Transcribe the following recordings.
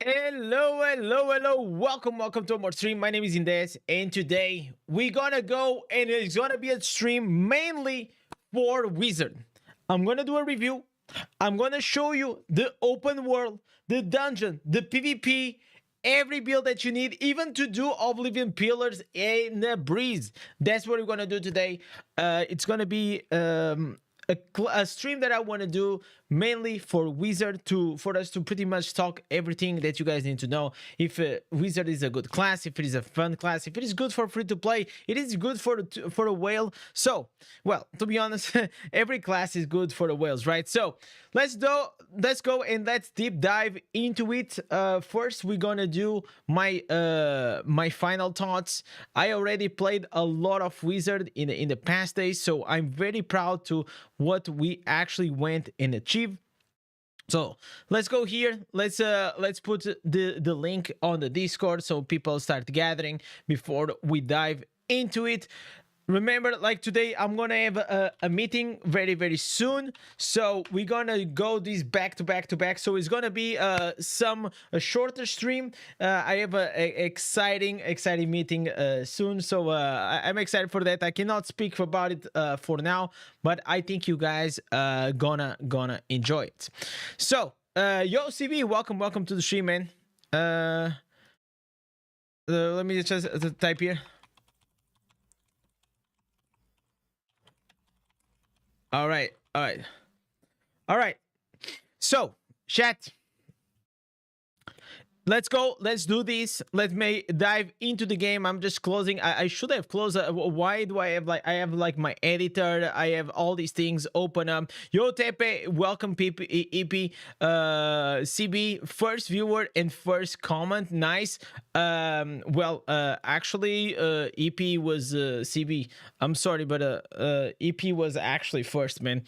Hello. Welcome to more stream. My name is Indez, and today we're gonna go and it's gonna be a stream mainly for Wizard. I'm gonna do a review. I'm gonna show you the open world, the dungeon, the PvP, every build that you need, even to do Oblivion Pillars in a breeze. That's what we're gonna do today. It's gonna be a stream that I want to do mainly for Wizard for us to pretty much talk everything that you guys need to know. If Wizard is a good class, if it is a fun class, if it is good for free to play, it is good for a whale. So, well, to be honest, every class is good for the whales, right? So let's go and let's deep dive into it. First, we're gonna do my final thoughts. I already played a lot of Wizard in the past days, so I'm very proud to what we actually went and achieved. So let's go here. Let's put the link on the Discord so people start gathering before we dive into it. Remember, like today I'm gonna have a meeting very soon, so we're gonna go this back to back, so it's gonna be a shorter stream. I have a exciting meeting soon, so I'm excited for that. I cannot speak about it for now, but I think you guys gonna enjoy it. So yo, CB, welcome to the stream, man. Let me just type here. All right. So, chat, let's go. Let's do this. Let me dive into the game. I'm just closing. I should have closed. Why do I have I have like my editor? I have all these things open up. Yo, Tepe, welcome, EP, CB, first viewer and first comment. Nice. Well, actually, EP was CB. I'm sorry, but EP was actually first, man.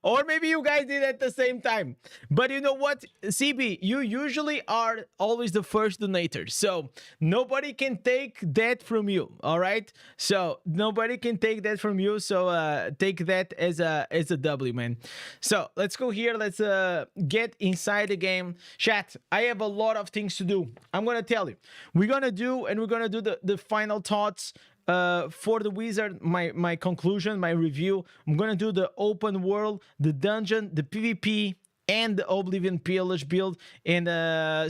Or maybe you guys did at the same time. But you know what, CB, you usually are always the first donator. So nobody can take that from you. All right. So nobody can take that from you. So take that as a W, man. So let's go here. Let's get inside the game. Chat, I have a lot of things to do. I'm gonna tell you. We're gonna do the final thoughts for the Wizard, my conclusion, my review. I'm gonna do the open world, the dungeon, the PvP, and the Oblivion PLH build. And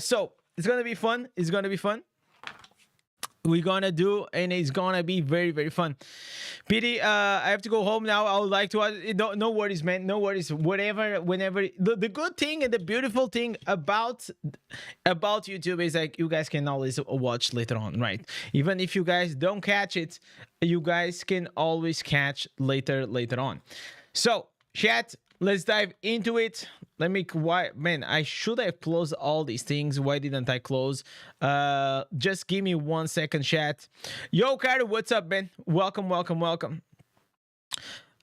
so it's gonna be fun. We're gonna do, and it's gonna be very fun. PD, I have to go home now. I would like to no worries, man, no worries. Whenever the good thing and the beautiful thing about YouTube is like you guys can always watch later on, right? Even if you guys don't catch it, you guys can always catch later on. So chat, let's dive into it. Let me, why, man, I should have closed all these things. Why didn't I close? Just give me 1 second, chat. Yo, Carter, what's up, man? Welcome.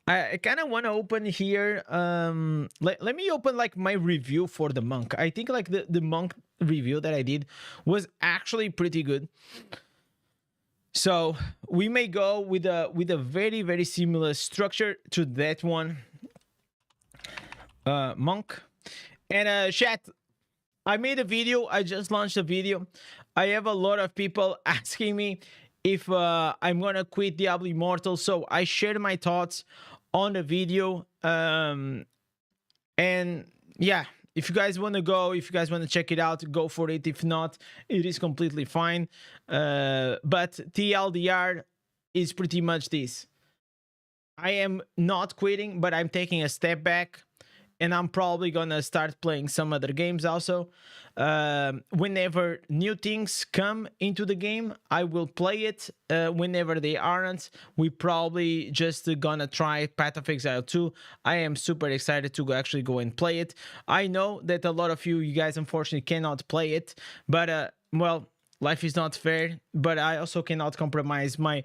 I kind of want to open here. Let me open like my review for the monk. I think like the monk review that I did was actually pretty good. So we may go with a very similar structure to that one. Monk. And chat, I made a video. I just launched a video. I have a lot of people asking me if I'm gonna quit Diablo Immortal, so I shared my thoughts on the video. And yeah, if you guys want to go, if you guys want to check it out, go for it. If not, it is completely fine. But TLDR is pretty much this. I am not quitting, but I'm taking a step back. And I'm probably gonna start playing some other games also. Whenever new things come into the game, I will play it. Whenever they aren't, we probably just gonna try Path of Exile 2. I am super excited to actually go and play it. I know that a lot of you guys unfortunately cannot play it, but well, life is not fair, but I also cannot compromise my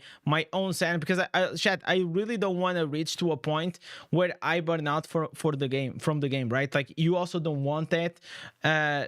own sanity, because chat, I really don't want to reach to a point where I burn out for the game, from the game, right? Like, you also don't want that.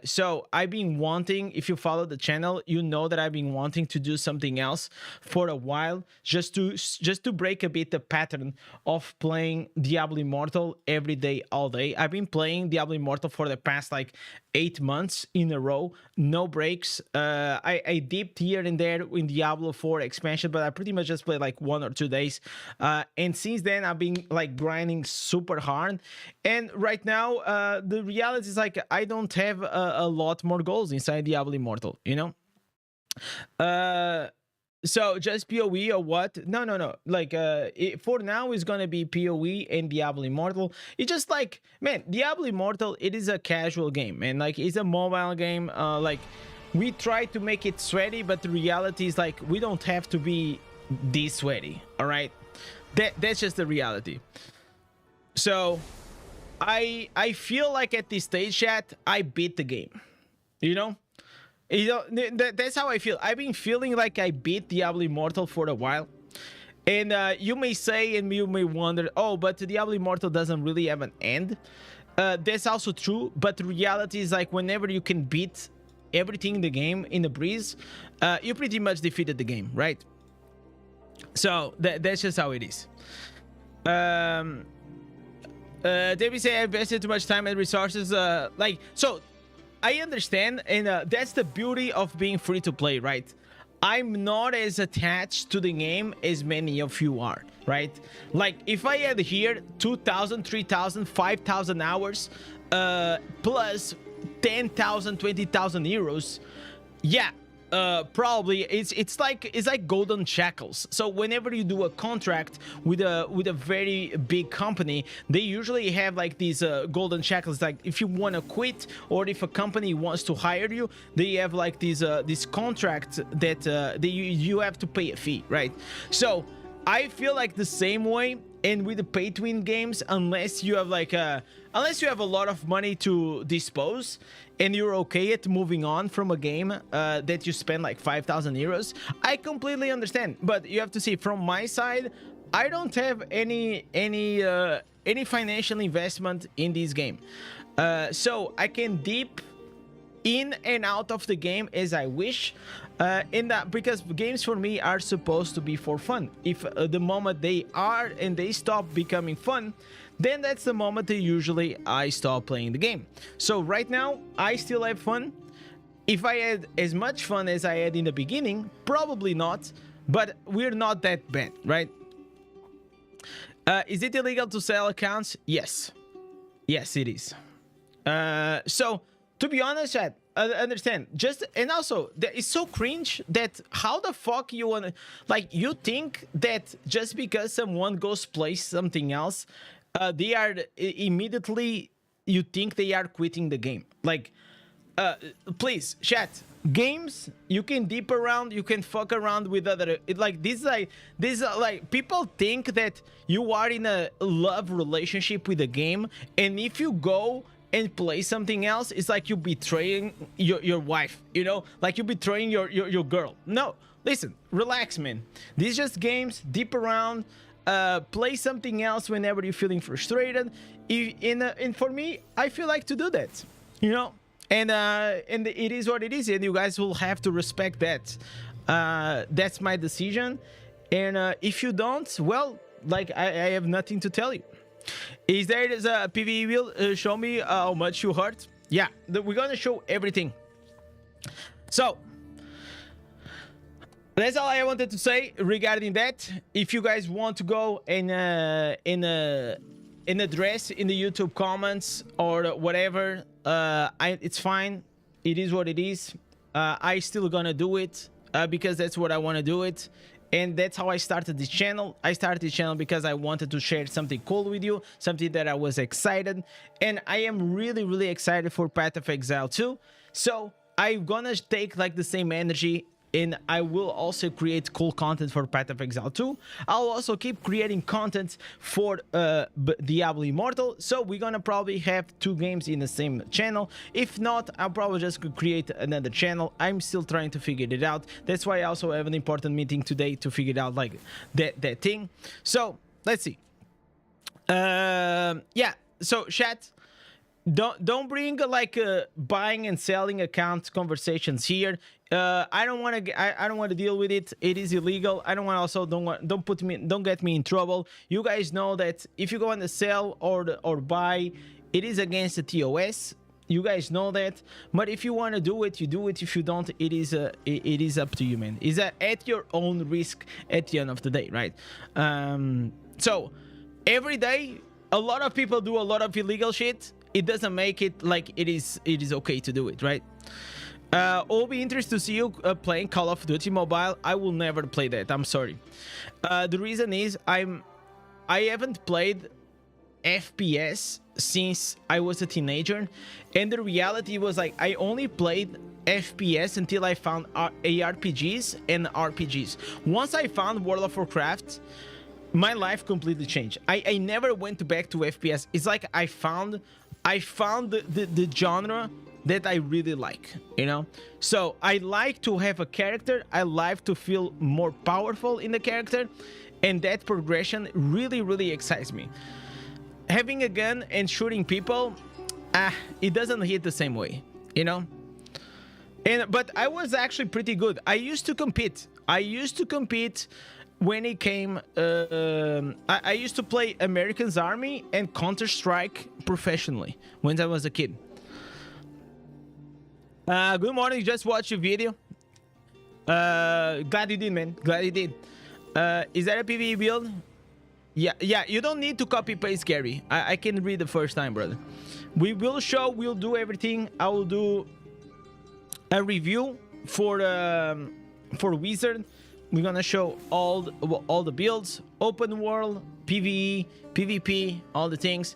So I've been wanting, if you follow the channel, you know that I've been wanting to do something else for a while, just to break a bit the pattern of playing Diablo Immortal every day, all day. I've been playing Diablo Immortal for the past like 8 months in a row, no breaks. I dipped here and there in Diablo 4 expansion, but I pretty much just played like 1 or 2 days. And since then, I've been like grinding super hard. And right now, the reality is like, I don't have a lot more goals inside Diablo Immortal, you know? So just PoE or what? No. Like, for now, it's gonna be PoE and Diablo Immortal. It's just like, man, Diablo Immortal, it is a casual game, man. Like, it's a mobile game. Like, we try to make it sweaty, but the reality is like, we don't have to be this sweaty. All right, that's just the reality. So, I feel like at this stage, chat, I beat the game. You know. That's how I feel. I've been feeling like I beat Diablo Immortal for a while. And you may say, and you may wonder, oh, but Diablo Immortal doesn't really have an end. That's also true, but the reality is like, whenever you can beat everything in the game in a breeze, you pretty much defeated the game, right? So that's just how it is. Debbie say I invested too much time and resources. Like, so I understand, and that's the beauty of being free to play, right? I'm not as attached to the game as many of you are, right? Like, if I had here 2,000, 3,000, 5,000 hours, plus 10,000, 20,000 euros, yeah, probably it's like golden shackles. So whenever you do a contract with a very big company, they usually have like these golden shackles. Like, if you want to quit, or if a company wants to hire you, they have like these this contract that you have to pay a fee, right? So I feel like the same way. And with the pay-to-win games, unless you have like unless you have a lot of money to dispose, and you're okay at moving on from a game that you spend like 5,000 euros, I completely understand. But you have to see, from my side, I don't have any financial investment in this game, so I can dip in and out of the game as I wish, in that, because games for me are supposed to be for fun. If the moment they are and they stop becoming fun, then that's the moment that usually I stop playing the game. So right now, I still have fun. If I had as much fun as I had in the beginning, probably not, but we're not that bad, right? Is it illegal to sell accounts? Yes, it is. So, to be honest, chat, I understand. Just, and also, it's so cringe that how the fuck you wanna, like, you think that just because someone goes play something else, they are immediately, you think they are quitting the game. Like, please, chat, games, you can dip around, you can fuck around with other, like people think that you are in a love relationship with the game, and if you go and play something else, it's like you betraying your wife, you know, like you betraying your girl. No, listen, relax, man. These are just games. Dip around, play something else whenever you're feeling frustrated. And for me, I feel like to do that, you know. And it is what it is, and you guys will have to respect that. That's my decision. And if you don't, well, like, I have nothing to tell you. Is there a PvE wheel? Show me how much you hurt. Yeah, we're gonna show everything. So that's all I wanted to say regarding that. If you guys want to go and address in the YouTube comments or whatever, it's fine. It is what it is. I still gonna do it because that's what I want to do it. And that's how I started this channel. I started this channel because I wanted to share something cool with you, something that I was excited. And I am really, really excited for Path of Exile 2. So I'm gonna take like the same energy and I will also create cool content for Path of Exile 2. I'll also keep creating content for Diablo Immortal, so we're gonna probably have 2 games in the same channel. If not, I'll probably just create another channel. I'm still trying to figure it out. That's why I also have an important meeting today to figure out like that thing. So let's see. Yeah, so chat, don't bring like buying and selling account conversations here. I don't want to deal with it. It is illegal. I don't want also don't get me in trouble. You guys know that if you go on the sell or buy, it is against the TOS. You guys know that. But if you want to do it, you do it. If you don't, it is up to you, man. Is that at your own risk at the end of the day, right? So every day a lot of people do a lot of illegal shit. It doesn't make it like it is okay to do it, right? I'll be interested to see you playing Call of Duty Mobile. I will never play that. I'm sorry. The reason is I haven't played FPS since I was a teenager, and the reality was like I only played FPS until I found ARPGs and RPGs. Once I found World of Warcraft, my life completely changed. I never went back to FPS. It's like I found the genre that I really like, you know? So I like to have a character. I like to feel more powerful in the character, and that progression really, really excites me. Having a gun and shooting people, it doesn't hit the same way, you know? But I was actually pretty good. I used to compete. When it came, I used to play American's Army and Counter-Strike professionally when I was a kid. Good morning, just watched your video. Glad you did, man. Glad you did. Is that a PvE build? Yeah, you don't need to copy-paste, Gary. I can read the first time, brother. We'll do everything. I will do a review for Wizard. We're gonna show all the builds, open world, PvE, PvP, all the things.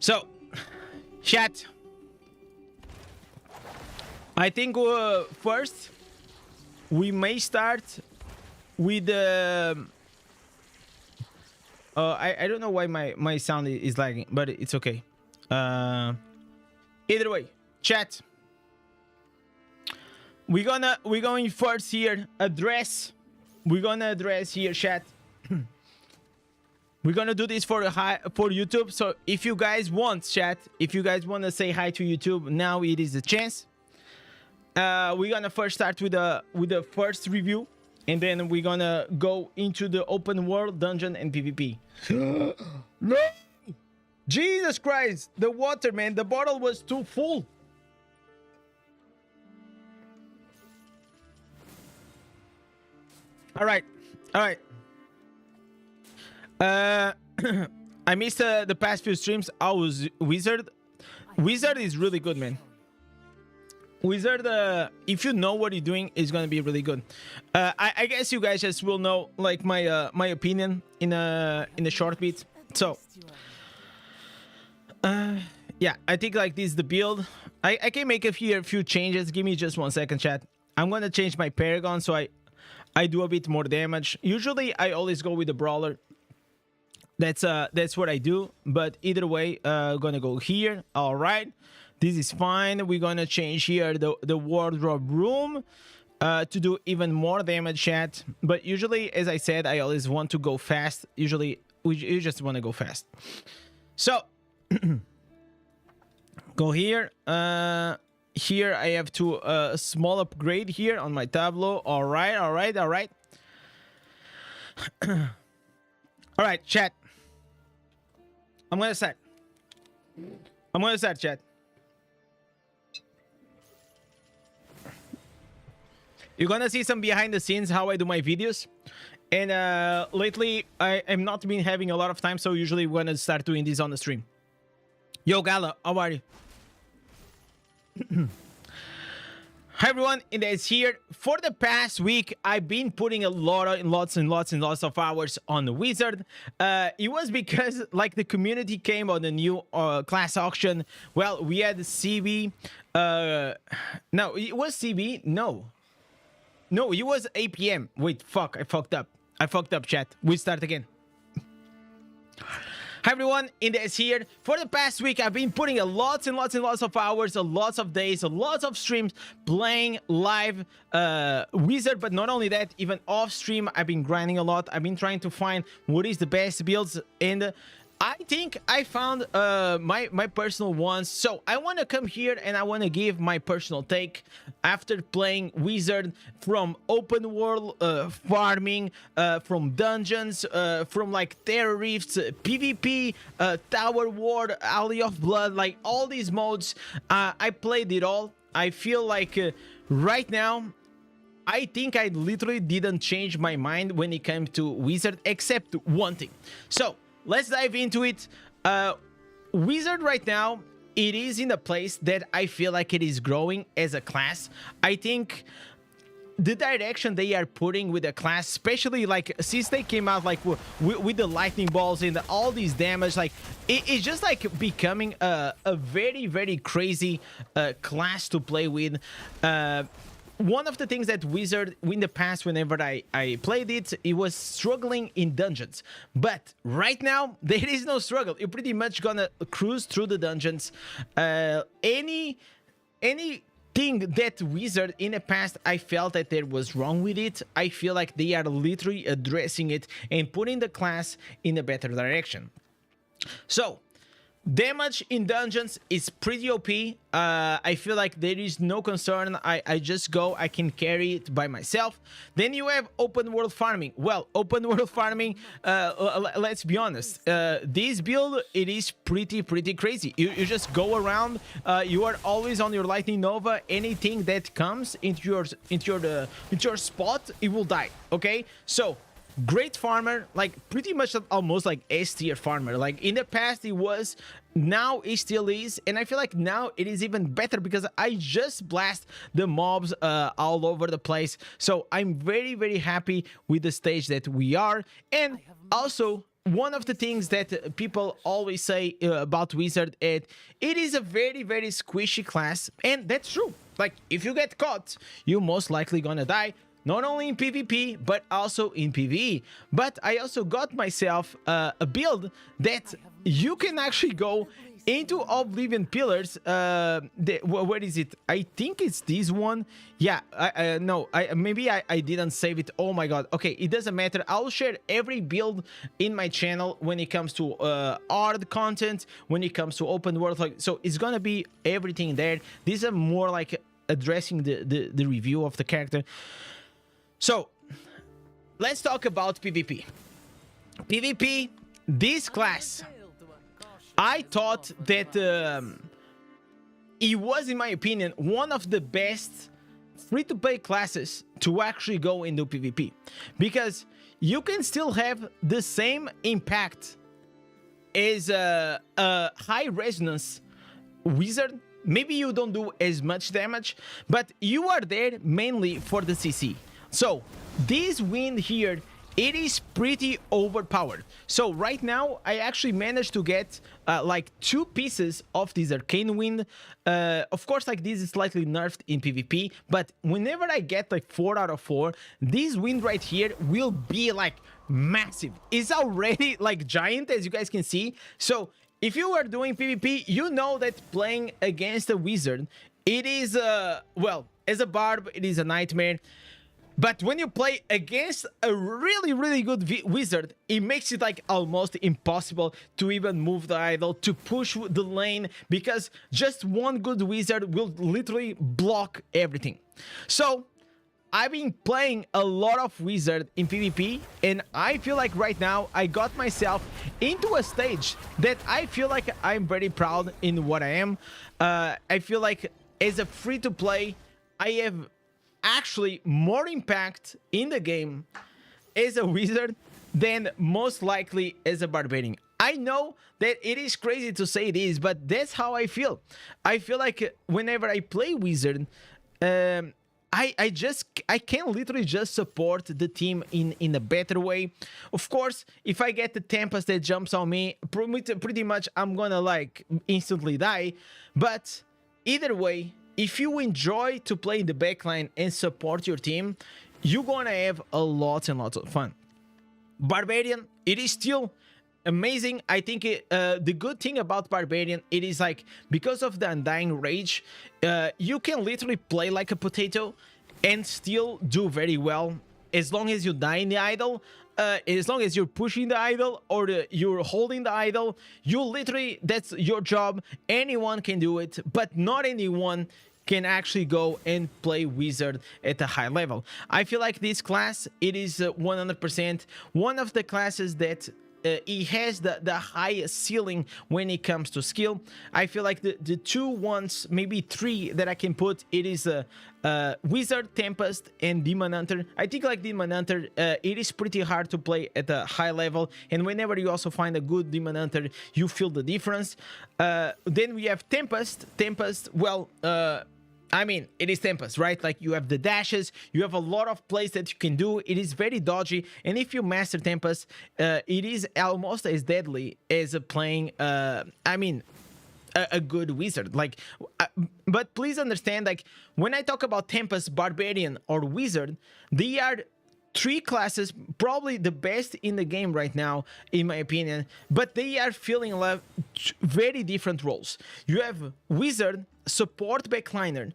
So, chat. I think first we may start with the. I don't know why my sound is lagging, but it's okay. Either way, chat. We're going first here address. We're gonna address here, chat. We're gonna do this for YouTube. So if you guys want, chat, if you guys want to say hi to YouTube, now it is a chance. We're gonna first start with the first review, and then we're gonna go into the open world, dungeon, and PvP. No, Jesus Christ, the water, man, the bottle was too full. All right. I missed the past few streams. I was Wizard. Wizard is really good, man. Wizard, if you know what you're doing, is gonna be really good. I guess you guys just will know like my my opinion in a short bit. So, yeah, I think like this is the build. I can make a few changes. Give me just 1 second, chat. I'm gonna change my Paragon so I do a bit more damage. Usually I always go with the brawler. That's what I do. But either way, gonna go here. All right, this is fine. We're gonna change here the wardrobe room to do even more damage, chat. But usually, as I said, I always want to go fast. Usually, you just want to go fast. So go here. Here I have to small upgrade here on my tableau. All right. All right, chat. I'm gonna start, chat. You're gonna see some behind the scenes how I do my videos. And lately I am not been having a lot of time, so usually we're gonna start doing this on the stream. Yo, Gala, how are you? Hi everyone, Indez here. For the past week, I've been putting lots of hours on the Wizard. It was because like the community came on the new class auction. Well, we had CB. No, it was CB. No, No, it was 8 p.m. Wait, fuck, I fucked up. I fucked up, chat. We start again. Hi everyone, Indez here. For the past week, I've been putting lots and lots of hours, lots of days, lots of streams playing live Wizard. But not only that, even off stream, I've been grinding a lot. I've been trying to find what is the best builds, and I think I found my personal ones. So I want to come here and I want to give my personal take after playing Wizard, from open world farming, from dungeons, from like terror rifts, PvP, tower war, alley of blood, like all these modes. I played it all. I feel like right now I think I literally didn't change my mind when it came to Wizard, except one thing. So let's dive into it. Wizard right now, it is in a place that I feel like it is growing as a class. I think the direction they are putting with the class, especially like since they came out like with the lightning balls and all these damage, like it's just like becoming a very crazy class to play with. One of the things that Wizard in the past, whenever I played it, it was struggling in dungeons. But right now, there is no struggle. You're pretty much gonna cruise through the dungeons. Anything that Wizard in the past, I felt that there was wrong with it, I feel like they are literally addressing it and putting the class in a better direction. So damage in dungeons is pretty OP. I feel like there is no concern. I just go, I can carry it by myself. Then you have open world farming. Well, open world farming, let's be honest, this build, it is pretty crazy. You just go around, you are always on your lightning nova. Anything that comes into your spot, it will die. Okay, so great farmer, like pretty much almost like S tier farmer. Like in the past it was, now it still is, and I feel like now it is even better because I just blast the mobs all over the place. So I'm very happy with the stage that we are. And also, one of the things that people always say about Wizard, it is a very squishy class, and that's true. Like if you get caught, you're most likely gonna die. Not only in PvP, but also in PvE. But I also got myself a build that you can actually go into Oblivion Pillars. Where is it? I think it's this one. Yeah, no, maybe I didn't save it. Oh my god. Okay, it doesn't matter. I'll share every build in my channel when it comes to art content, when it comes to open world. Like, so it's gonna be everything there. These are more like addressing the review of the character. So, let's talk about PvP. PvP, this class, I thought that it was, in my opinion, one of the best free-to-play classes to actually go into PvP. Because you can still have the same impact as a high resonance Wizard. Maybe you don't do as much damage, but you are there mainly for the CC. So this wind here, it is pretty overpowered. So right now I actually managed to get like 2 pieces of this arcane wind. Of course, like this is slightly nerfed in PvP, but whenever I get like 4 out of 4, this wind right here will be like massive. It's already like giant, as you guys can see. So if you are doing PvP, you know that playing against a Wizard, it is well, as a barb, it is a nightmare. But when you play against a really good Wizard, it makes it like almost impossible to even move the idol, to push the lane, because just one good Wizard will literally block everything. So I've been playing a lot of Wizard in PvP, and I feel like right now I got myself into a stage that I feel like I'm very proud in what I am. I feel like as a free-to-play, I have actually more impact in the game as a Wizard than most likely as a Barbarian. I know that it is crazy to say this, but that's how I feel. I feel like whenever I play Wizard, I can literally just support the team in a better way. Of course, if I get the Tempest that jumps on me, pretty much I'm gonna like instantly die. But either way, if you enjoy to play in the backline and support your team, you're gonna have a lot and lots of fun. Barbarian, it is still amazing. I think the good thing about Barbarian, it is like, because of the Undying Rage, you can literally play like a potato and still do very well, as long as you die in the idol. As long as you're pushing the idol, or you're holding the idol, you literally, that's your job. Anyone can do it, but not anyone can actually go and play wizard at a high level. I feel like this class, it is 100% one of the classes that it has the highest ceiling when it comes to skill. I feel like the two ones, maybe three, that I can put, it is Wizard, Tempest, and Demon Hunter. I think like Demon Hunter, it is pretty hard to play at a high level, and whenever you also find a good Demon Hunter, you feel the difference. Then we have Tempest. Tempest, well, I mean, it is Tempest, right? Like, you have the dashes, you have a lot of plays that you can do. It is very dodgy, and if you master Tempest, it is almost as deadly as playing, I mean, a good wizard. Like, but please understand, like, when I talk about Tempest, Barbarian, or Wizard, they are three classes, probably the best in the game right now, in my opinion, but they are filling very different roles. You have Wizard, support backliner,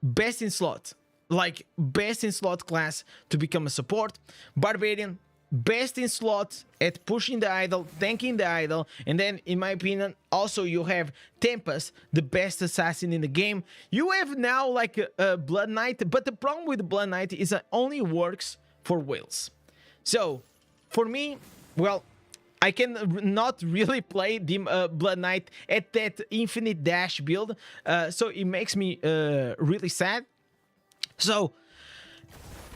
best in slot, like best in slot class to become a support. Barbarian, best in slot at pushing the idol, tanking the idol. And then, in my opinion, also you have Tempest, the best assassin in the game. You have now like a Blood Knight, but the problem with the Blood Knight is it only works for whales. So for me, well, I can not really play the Blood Knight at that infinite dash build, so it makes me really sad. So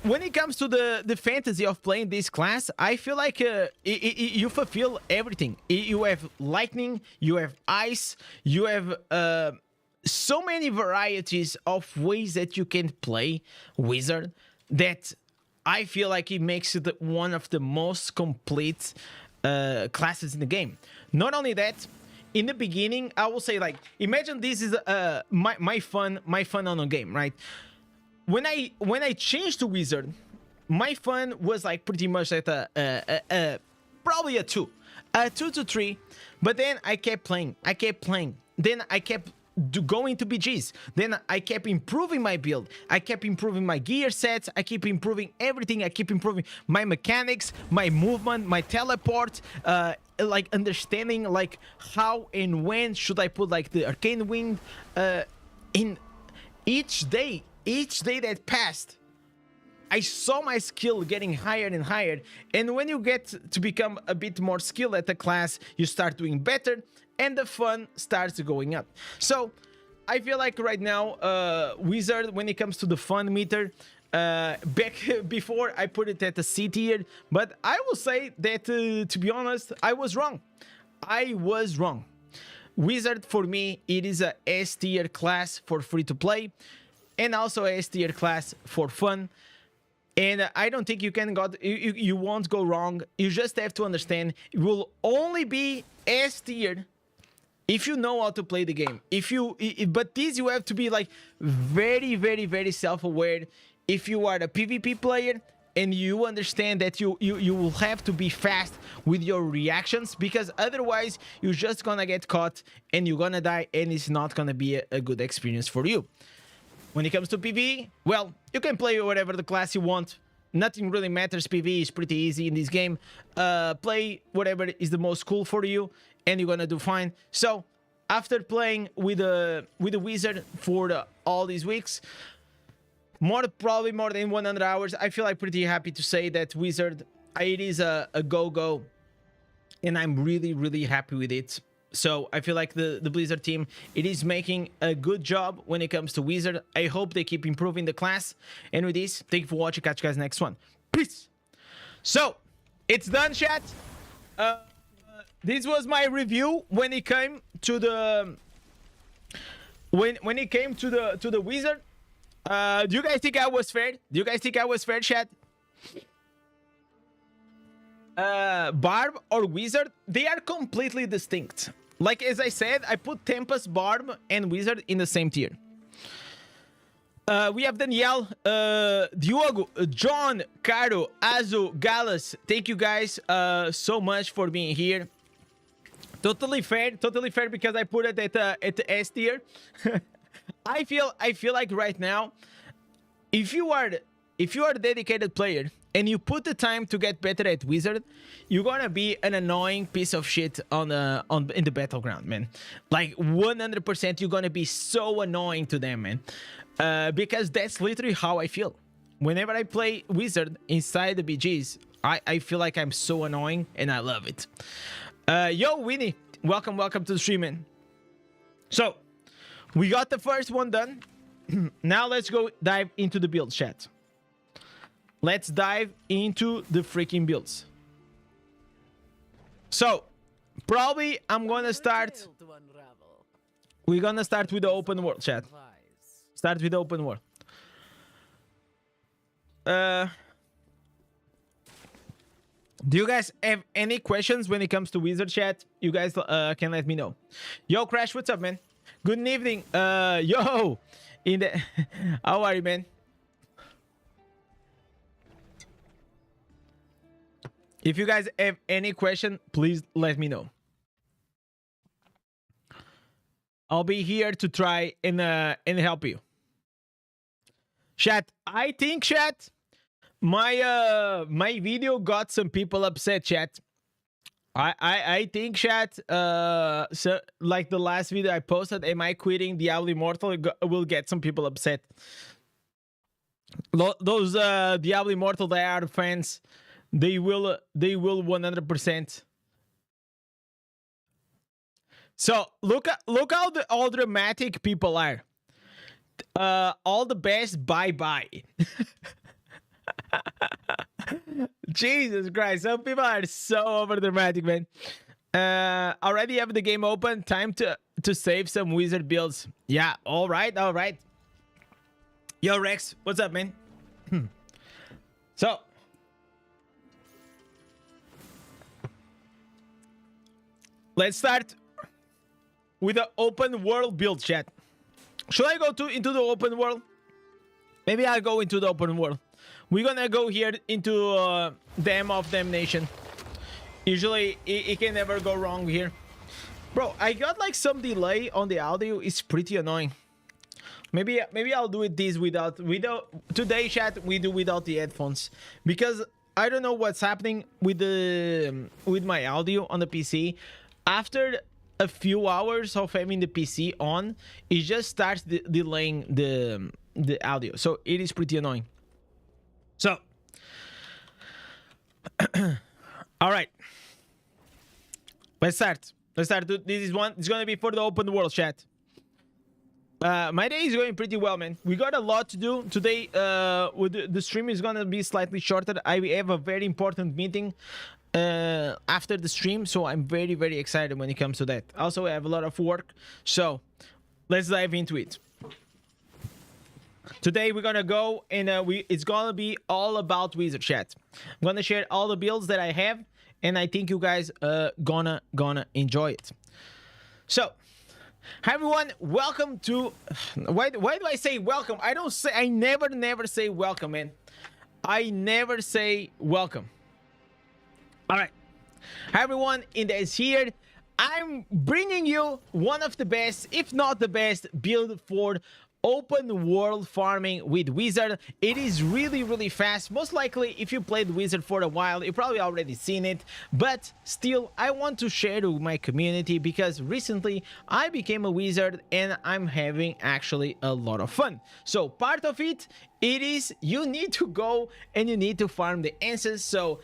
when it comes to the fantasy of playing this class, I feel like you fulfill everything. You have lightning, you have ice, you have so many varieties of ways that you can play wizard, that I feel like it makes it one of the most complete classes in the game. Not only that, in the beginning, I will say, like, imagine this is my fun on a game, right? When I changed to wizard, my fun was like pretty much at probably a 2 to 3, but then I kept playing, then I kept going to BGs, then I kept improving my build, I kept improving my gear sets, I keep improving everything, I keep improving my mechanics, my movement, my teleport, like understanding like how and when should I put like the arcane wind. In each day that passed, I saw my skill getting higher and higher, and when you get to become a bit more skilled at the class, you start doing better, and the fun starts going up. So I feel like right now, Wizard, when it comes to the fun meter, back before I put it at the C tier, but I will say that, to be honest, I was wrong. Wizard, for me, it is a S tier class for free to play, and also a S tier class for fun. And I don't think you won't go wrong. You just have to understand it will only be S tier if you know how to play the game. But this, you have to be like very, very, very self-aware. If you are a PvP player and you understand that you will have to be fast with your reactions, because otherwise you're just gonna get caught and you're gonna die, and it's not gonna be a good experience for you. When it comes to PvE, well, you can play whatever the class you want. Nothing really matters. PvE is pretty easy in this game. Play whatever is the most cool for you, and you're gonna do fine. So, after playing with the wizard for all these weeks, probably more than 100 hours, I feel like pretty happy to say that wizard, it is a go-go, and I'm really, really happy with it. So I feel like the Blizzard team, it is making a good job when it comes to wizard. I hope they keep improving the class. And with this, thank you for watching. Catch you guys next one. Peace. So it's done, chat. This was my review when it came to the when it came to the wizard. Do you guys think I was fair? Chat? Barb or wizard, they are completely distinct. Like, as I said, I put Tempest, Barb, and Wizard in the same tier. We have Danielle, Diogo, John, Caro, Azu, Gallus. Thank you guys so much for being here. Totally fair because I put it at the S tier. I feel like right now, if you are a dedicated player and you put the time to get better at Wizard, you're gonna be an annoying piece of shit in the battleground, man. Like 100%, you're gonna be so annoying to them, man. Because that's literally how I feel. Whenever I play Wizard inside the BGs, I feel like I'm so annoying and I love it. Yo, Winnie, welcome to the stream, man. So, we got the first one done. Now let's go dive into the build, chat. Let's dive into the freaking builds. So, probably I'm gonna start. We're gonna start with the open world, chat. Start with the open world. Do you guys have any questions when it comes to Wizard, chat? You guys can let me know. Yo, Crash, what's up, man? Good evening. Yo, in the how are you, man? If you guys have any question, please let me know. I'll be here to try and help you. Chat, I think, chat, my video got some people upset, chat. I think, chat, so like the last video I posted, am I quitting Diablo Immortal, will get some people upset. Those Diablo Immortal diehard fans, they will 100%. So look how all dramatic people are. All the best, bye. Jesus Christ, some people are so over dramatic, man. Already have the game open. Time to save some Wizard builds. Yeah, all right. Yo, Rex, what's up, man? So, let's start with the open world build, chat. Should I go into the open world? Maybe I'll go into the open world. We're gonna go here into Dam of Damnation. Usually, it can never go wrong here. Bro, I got like some delay on the audio. It's pretty annoying. Maybe I'll do it without today, chat. We do without the headphones because I don't know what's happening with my audio on the PC. After a few hours of having the PC on, it just starts delaying the audio, so it is pretty annoying. So all right, let's start. This is one. It's gonna be for the open world, chat. My day is going pretty well, man. We got a lot to do today. The stream is gonna be slightly shorter. I have a very important meeting after the stream, so I'm very excited when it comes to that. Also, I have a lot of work, so let's dive into it. Today we're gonna go and it's gonna be all about Wizard, chat. I'm gonna share all the builds that I have, and I think you guys gonna enjoy it. So, hi everyone, welcome to. Why do I say welcome? I never say welcome, man. I never say welcome. All right, hi everyone, Indez here. I'm bringing you one of the best, if not the best, build for open world farming with Wizard. It is really fast. Most likely, if you played Wizard for a while, you probably already seen it, but still I want to share it with my community because recently I became a Wizard and I'm having actually a lot of fun. So part of it is you need to go and you need to farm the answers. So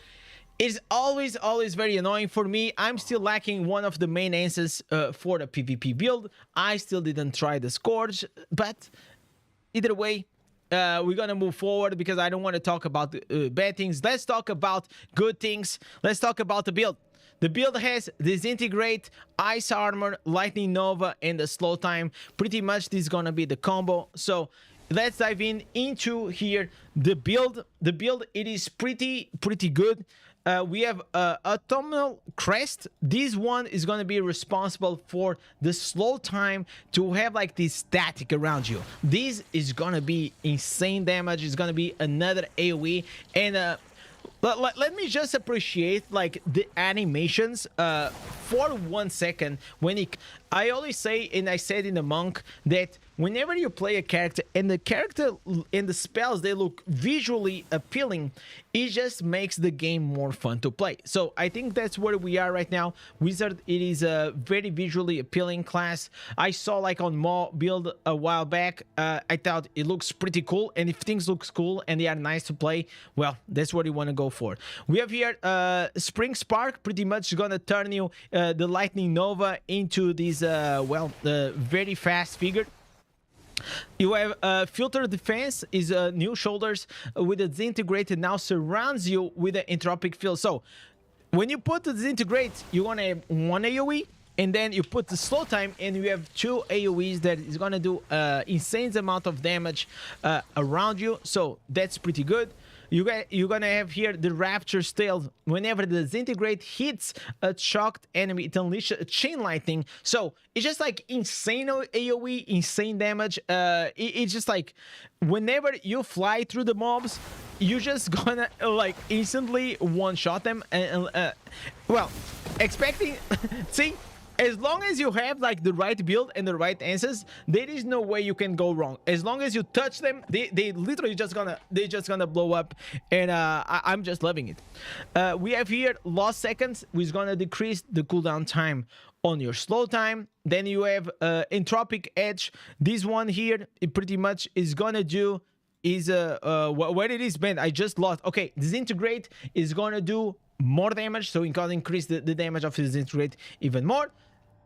it's always very annoying for me. I'm still lacking one of the main answers for the PvP build. I still didn't try the Scourge, but either way, we're gonna move forward because I don't want to talk about bad things. Let's talk about good things. Let's talk about the build. The build has Disintegrate, Ice Armor, Lightning Nova, and the Slow Time. Pretty much this is gonna be the combo. So let's dive into here the build. The build, it is pretty good. We have Autumnal Crest. This one is going to be responsible for the slow time to have like this static around you. This is going to be insane damage. It's going to be another AoE. And let me just appreciate like the animations for 1 second when it. I always say, and I said in the Monk, that whenever you play a character and the character and the spells, they look visually appealing, it just makes the game more fun to play. So I think that's where we are right now. Wizard, it is a very visually appealing class. I saw like on Maw build a while back. I thought it looks pretty cool, and if things looks cool and they are nice to play, well, that's what you want to go for. We have here Spring Spark, pretty much gonna turn you the Lightning Nova into this very fast figure. You have Filter Defense is new shoulders with a disintegrate, now surrounds you with an entropic field. So when you put the disintegrate, you want to have 1 AoE, and then you put the slow time, and you have 2 AoEs that is going to do insane amount of damage around you. So that's pretty good. You're gonna have here the Rapture's Tail. Whenever the disintegrate hits a shocked enemy, it unleashes a chain lightning. So it's just like insane AoE, insane damage. It's just like whenever you fly through the mobs, you just gonna like instantly one-shot them. And well, expecting see. As long as you have like the right build and the right answers, there is no way you can go wrong. As long as you touch them, they literally just gonna blow up, and I'm just loving it. We have here Lost Seconds, which is gonna decrease the cooldown time on your slow time. Then you have Entropic Edge. This one here, it pretty much is gonna do is where it is, man. I just lost. Okay, Disintegrate is gonna do more damage, so it can increase the damage of Disintegrate even more.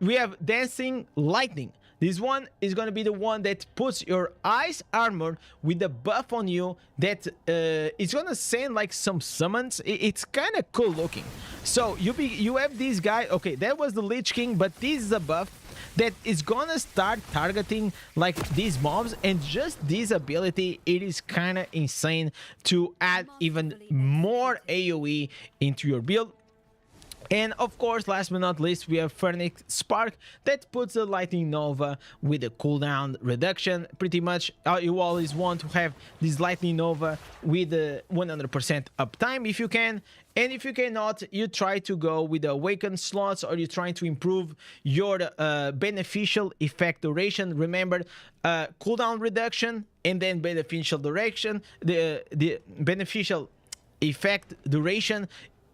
We have Dancing Lightning. This one is going to be the one that puts your ice armor with the buff on you that it's going to send like some summons. It's kind of cool looking. So you have this guy. Okay, that was the Lich King, but this is a buff that is going to start targeting like these mobs, and just this ability, it is kind of insane to add even more AoE into your build. And of course, last but not least, we have Phoenix Spark that puts the Lightning Nova with a cooldown reduction. Pretty much, you always want to have this Lightning Nova with a 100% uptime if you can. And if you cannot, you try to go with the Awakened slots, or you're trying to improve your beneficial effect duration. Remember, cooldown reduction and then beneficial duration. The beneficial effect duration,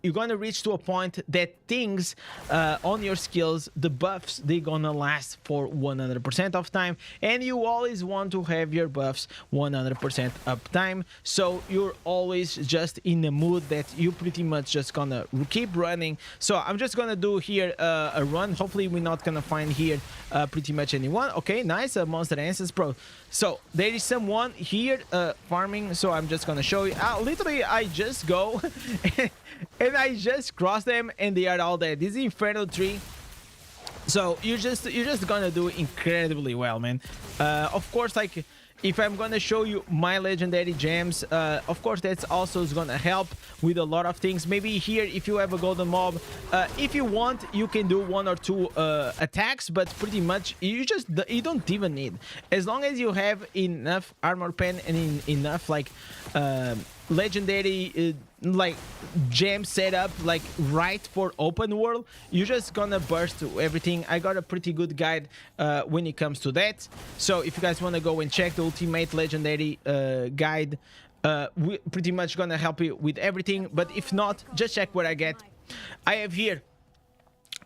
you're gonna reach to a point that things on your skills, the buffs, they're gonna last for 100% of time, and you always want to have your buffs 100% uptime, so you're always just in the mood that you pretty much just gonna keep running. So I'm just gonna do here a run. Hopefully we're not gonna find here pretty much anyone. Okay, nice, Monster Answers Pro. So there is someone here farming, so I'm just gonna show you. Literally, I just go and I just cross them, and they are all dead. This is Inferno tree. So you're just gonna do incredibly well, man. Of course, like if I'm gonna show you my legendary gems, of course that's also is gonna help with a lot of things. Maybe here, if you have a golden mob, if you want, you can do 1 or 2 attacks, but pretty much you don't even need, as long as you have enough armor pen and enough like legendary like gem setup, like right for open world, you're just gonna burst through everything. I got a pretty good guide when it comes to that, so if you guys want to go and check the ultimate legendary guide, we pretty much gonna help you with everything. But if not, just check what I get. I have here,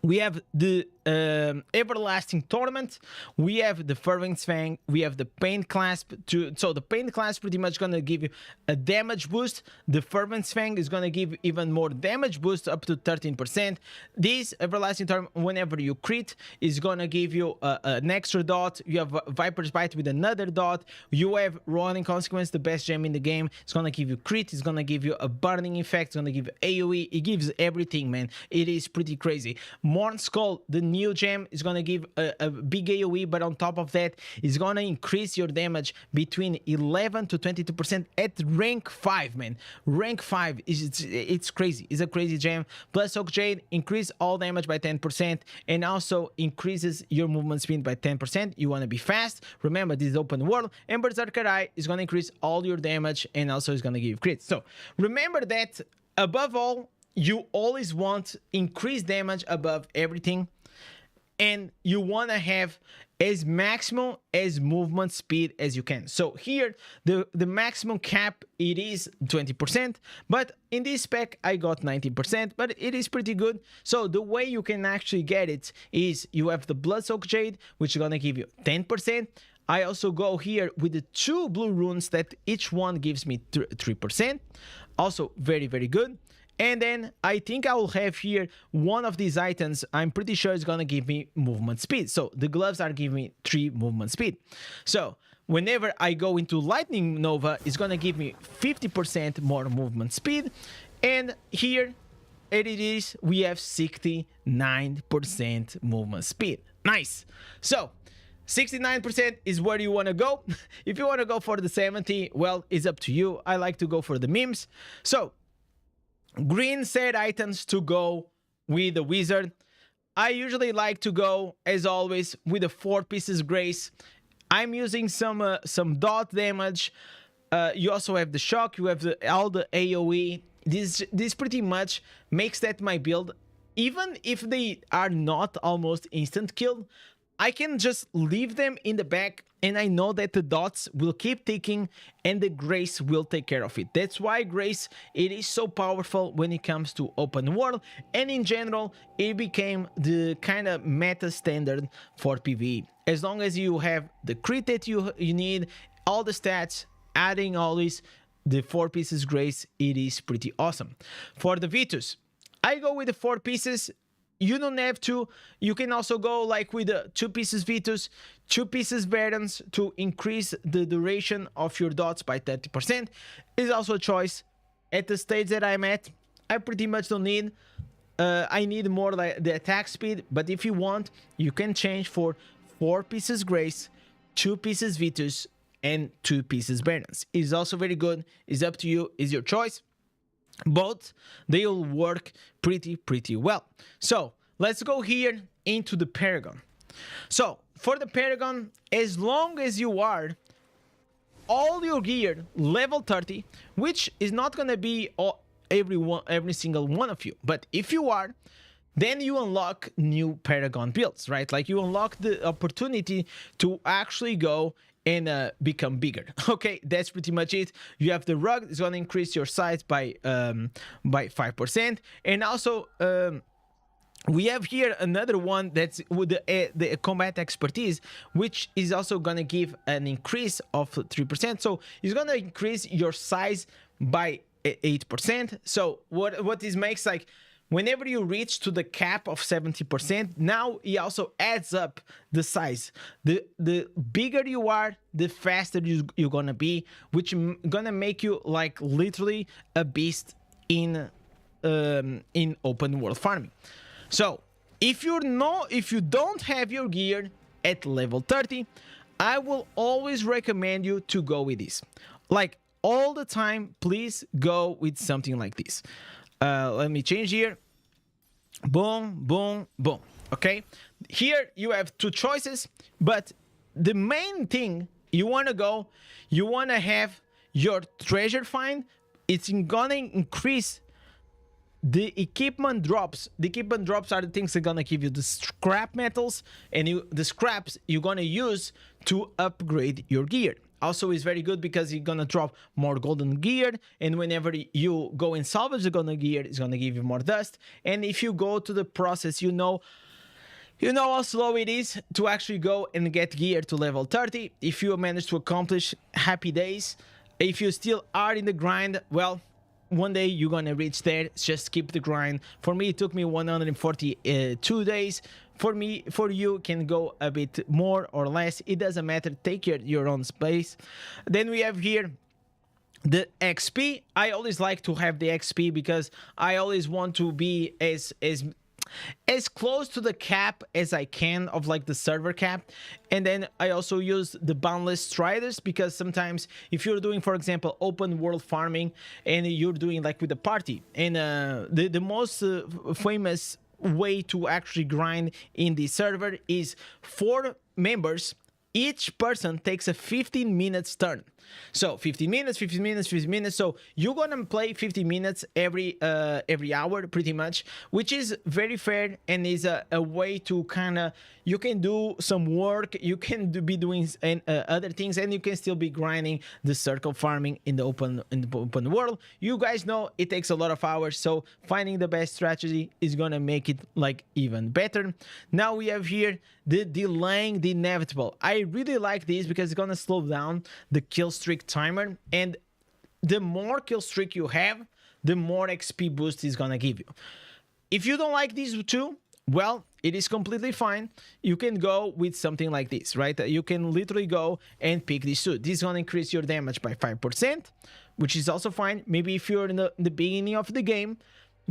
we have the Everlasting Torment, we have the Fervent Fang, we have the Pain Clasp. So the Pain Clasp pretty much gonna give you a damage boost. The Fervent Fang is gonna give even more damage boost, up to 13%. This Everlasting Torment, whenever you crit, is gonna give you an extra dot. You have Viper's Bite with another dot. You have Rolling Consequence, the best gem in the game. It's gonna give you crit, it's gonna give you a burning effect, it's gonna give you AoE, it gives everything, man. It is pretty crazy. Morn Skull, the new gem, is gonna give a big AoE, but on top of that, it's gonna increase your damage between 11 to 22% at rank 5, man. Rank 5 it's crazy. It's a crazy gem. Plus Oak Jade increase all damage by 10% and also increases your movement speed by 10%. You want to be fast. Remember, this is open world. And Berserker Eye is going to increase all your damage and also is going to give crits. So remember that above all, you always want increased damage above everything, and you want to have as maximum as movement speed as you can. So here the maximum cap, it is 20%, but in this spec I got 19%, but it is pretty good. So the way you can actually get it is you have the Bloodsoaked Jade, which is gonna give you 10%. I also go here with the 2 blue runes that each one gives me 3%. Also very, very good. And then I think I will have here one of these items. I'm pretty sure it's gonna give me movement speed. So the gloves are giving me 3 movement speed. So whenever I go into Lightning Nova, it's gonna give me 50% more movement speed. And here it is, we have 69% movement speed. Nice. So 69% is where you want to go. If you want to go for the 70, well, it's up to you. I like to go for the memes. So green set items to go with the wizard. I usually like to go, as always, with the 4 pieces grace. I'm using some dot damage. You also have the shock. You have all the AoE. This pretty much makes that my build. Even if they are not almost instant killed, I can just leave them in the back and I know that the dots will keep ticking and the grace will take care of it. That's why grace, it is so powerful when it comes to open world, and in general it became the kind of meta standard for PvE. As long as you have the crit that you need, all the stats, adding all this, the 4 pieces grace, it is pretty awesome. For the Vitus, I go with the 4 pieces. You don't have to. You can also go like with the 2 pieces Vitus, 2 pieces Verons to increase the duration of your dots by 30%. Is also a choice. At the stage that I'm at, I pretty much don't need. I need more like the attack speed, but if you want, you can change for 4 pieces Grace, 2 pieces Vitus, and 2 pieces Verons. Is also very good. It's up to you. Is your choice. Both, they'll work pretty well. So let's go here into the Paragon. So for the Paragon, as long as you are all your gear level 30, which is not gonna be every single one of you, but if you are, then you unlock new Paragon builds, right? Like you unlock the opportunity to actually go and become bigger. Okay, that's pretty much it. You have the rug, it's gonna increase your size by 5%, and also we have here another one that's with the combat expertise, which is also gonna give an increase of 3%. So it's gonna increase your size by 8%. So what this makes, like, whenever you reach to the cap of 70%, now it also adds up the size. The bigger you are, the faster you're gonna be, which gonna make you like literally a beast in open world farming. So if you don't have your gear at level 30, I will always recommend you to go with this. Like all the time, please go with something like this. Let me change here. Boom, boom, boom. Okay, here you have 2 choices, but the main thing you want to have your treasure find. It's gonna increase the equipment drops. The equipment drops are the things that are gonna give you the scrap metals, and the scraps you're gonna use to upgrade your gear. Also is very good because you're gonna drop more golden gear, and whenever you go and salvage the golden gear, it's gonna give you more dust. And if you go to the process, you know how slow it is to actually go and get gear to level 30. If you manage to accomplish, happy days. If you still are in the grind, well, one day you're gonna reach there. Just keep the grind. For me, it took me 142 days. For you, can go a bit more or less. It doesn't matter. Take your own space. Then we have here the XP. I always like to have the XP because I always want to be as as close to the cap as I can of like the server cap. And then I also use the boundless striders, because sometimes if you're doing, for example, open world farming and you're doing like with the party, and the most famous way to actually grind in the server is 4 members. Each person takes a 15 minutes turn. So 15 minutes, 15 minutes, 15 minutes. So you're gonna play 50 minutes every hour pretty much, which is very fair, and is a way to kind of, you can do some work, you can be doing other things, and you can still be grinding the circle farming in the open world. You guys know it takes a lot of hours, so finding the best strategy is gonna make it like even better. Now we have here the delaying the inevitable. I really like this because it's gonna slow down the kill streak timer, and the more kill streak you have, the more XP boost is gonna give you. If you don't like these two, well, it is completely fine. You can go with something like this, right? You can literally go and pick these two. This is gonna increase your damage by 5%, which is also fine. Maybe if you're in the beginning of the game,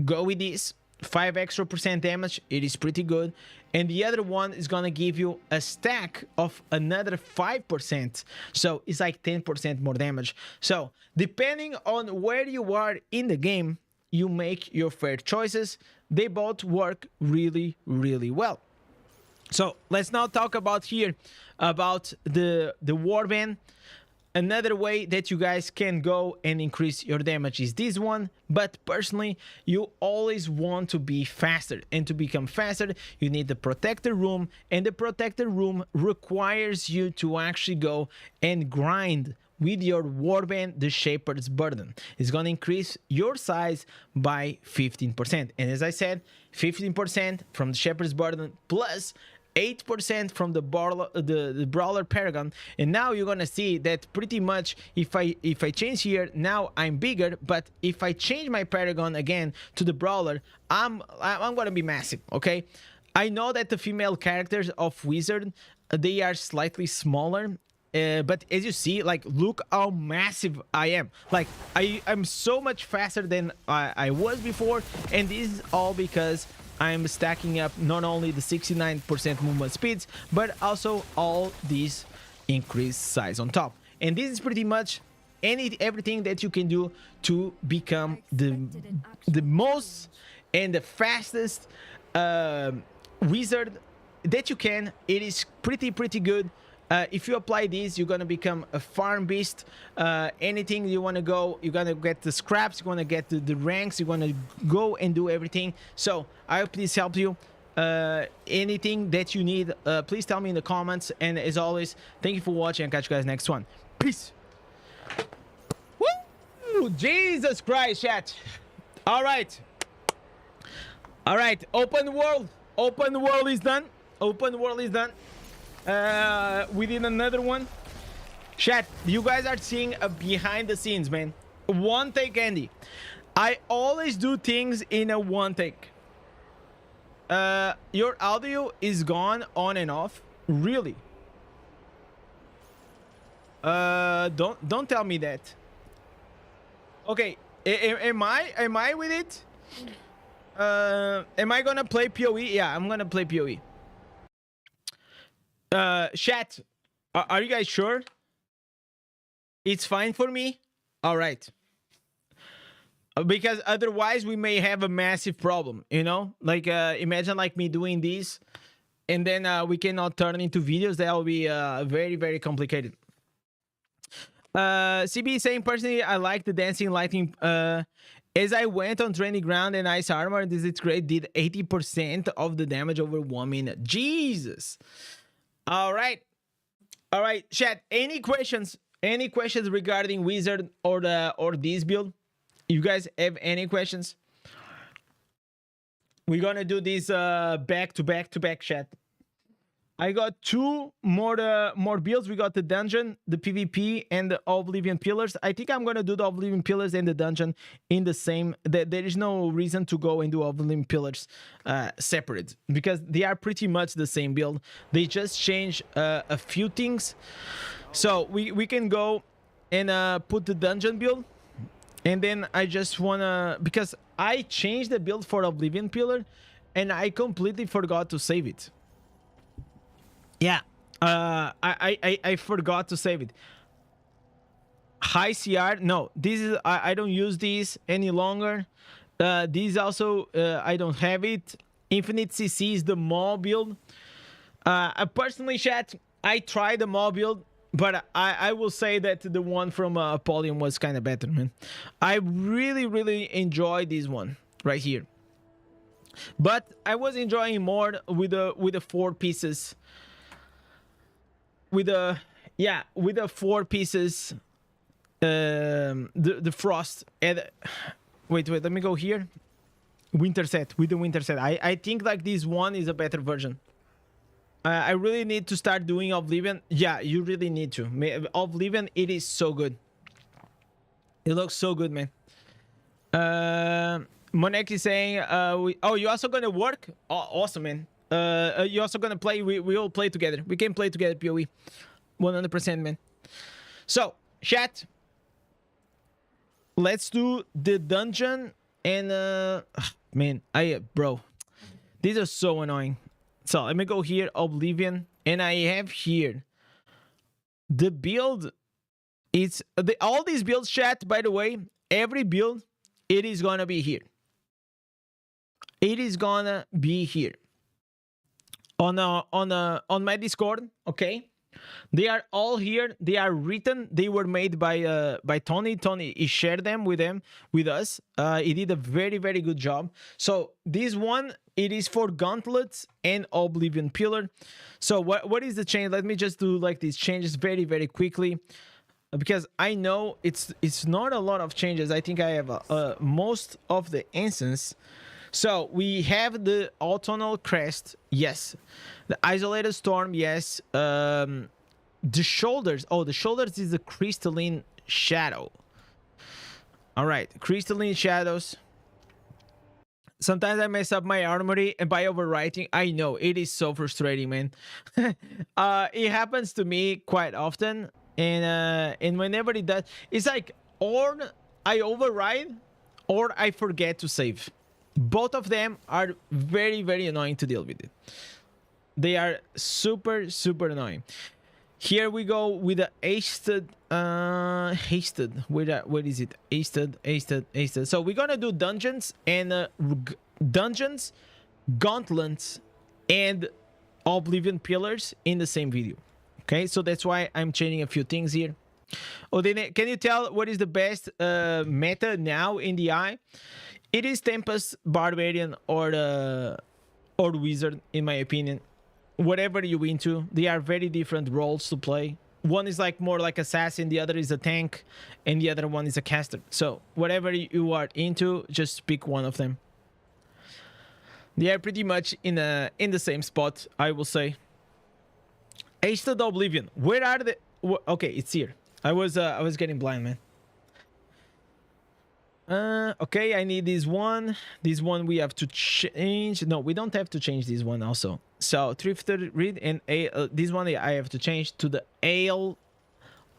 go with this. 5 extra percent damage, it is pretty good. And the other one is gonna give you a stack of another 5%, so it's like 10% more damage. So depending on where you are in the game, you make your fair choices. They both work really, really well. So let's now talk about here about the warband. Another way that you guys can go and increase your damage is this one, but personally, you always want to be faster, and to become faster, you need the protector room, and the protector room requires you to actually go and grind with your warband, the Shepherd's Burden. It's going to increase your size by 15%. And as I said, 15% from the Shepherd's Burden plus 8% from the Brawler Paragon. And now you're gonna see that pretty much if I change here, now I'm bigger, but if I change my Paragon again to the Brawler, I'm gonna be massive, okay? I know that the female characters of Wizard, they are slightly smaller, but as you see, like, look how massive I am. Like, I'm so much faster than I was before, and this is all because I'm stacking up not only the 69% movement speeds, but also all these increased size on top. And this is pretty much everything that you can do to become the most and the fastest wizard that you can. It is pretty good. If you apply this, you're gonna become a farm beast. Anything you want to go, you're gonna get the scraps, you're gonna get the ranks, you're gonna go and do everything. So I hope this helped you. Anything that you need, please tell me in the comments. And as always, thank you for watching, and catch you guys next one. Peace. Woo! Jesus Christ, chat. All right, open world is done. We did another one. Chat, you guys are seeing a behind the scenes, man. One take, Andy. I always do things in a one take. Your audio is gone on and off. Really? Don't tell me that. Okay, am I with it? Am I gonna play PoE? Yeah, I'm gonna play PoE. Chat, are you guys sure? It's fine for me? All right. Because otherwise we may have a massive problem, you know? Like, imagine like me doing this, and then we cannot turn into videos. That will be very complicated. CB saying, personally, I like the dancing lightning. As I went on training ground and ice armor, this is great. Did 80% of the damage over 1 minute. Jesus. All right, chat, any questions regarding wizard or this build? You guys have any questions? We're gonna do this back to back, chat. I got 2 more builds. We got the dungeon, the PvP, and the Oblivion Pillars. I think I'm gonna do the Oblivion Pillars and the dungeon in the same. There is no reason to go and do Oblivion Pillars separate, because they are pretty much the same build. They just change a few things. So we can go and put the dungeon build, and then I just wanna, because I changed the build for Oblivion Pillar, and I completely forgot to save it. Yeah, I forgot to save it. High CR, no, this is I don't use this any longer. This also I don't have it. Infinite CC is the mall build. Personally, chat, I tried the mall build, but I will say that the one from Apollyon was kind of better, man. I really enjoyed this one right here, but I was enjoying more with the four pieces. With the four pieces, the frost and wait, let me go here. Winter set, with the winter set. I think like this one is a better version. I really need to start doing Oblivion. Yeah, you really need to. Oblivion, it is so good. It looks so good, man. Monek is saying, oh, you also gonna work? Oh, awesome, man. You also gonna play? We all play together. We can play together, PoE. 100%, man. So, chat. Let's do the dungeon and man, bro, these are so annoying. So let me go here, Oblivion, and I have here the build. It's all these builds, chat, by the way, every build, it is gonna be here. It is gonna be here on my Discord, okay? They are all here. They are written. They were made by Tony. Tony, he shared them with us. He did a very good job. So this one, it is for gauntlets and Oblivion Pillar. So what is the change? Let me just do like these changes very quickly, because I know it's not a lot of changes. I think I have most of the instance. So we have the autumnal crest, yes. The isolated storm, yes. The shoulders. Oh, the shoulders is the crystalline shadow. All right, crystalline shadows. Sometimes I mess up my armory and by overwriting. I know it is so frustrating, man. It happens to me quite often, and whenever it does, it's like or I override or I forget to save. Both of them are very annoying to deal with it. They are super annoying. Here we go with the hasted where is it? Hasted. So we're gonna do dungeons and dungeons, gauntlets, and Oblivion pillars in the same video. Okay, so that's why I'm changing a few things here. Odine, can you tell what is the best meta now in the eye? It is Tempest, Barbarian, or Wizard, in my opinion. Whatever you into, they are very different roles to play. One is like more like assassin, the other is a tank, and the other one is a caster. So whatever you are into, just pick one of them. They are pretty much in the same spot, I will say. Hasted Oblivion. Where are the? Okay, it's here. I was getting blind, man. Okay, I need this one. This one we have to change. No, we don't have to change this one also. So Thrifted Read and this one I have to change to the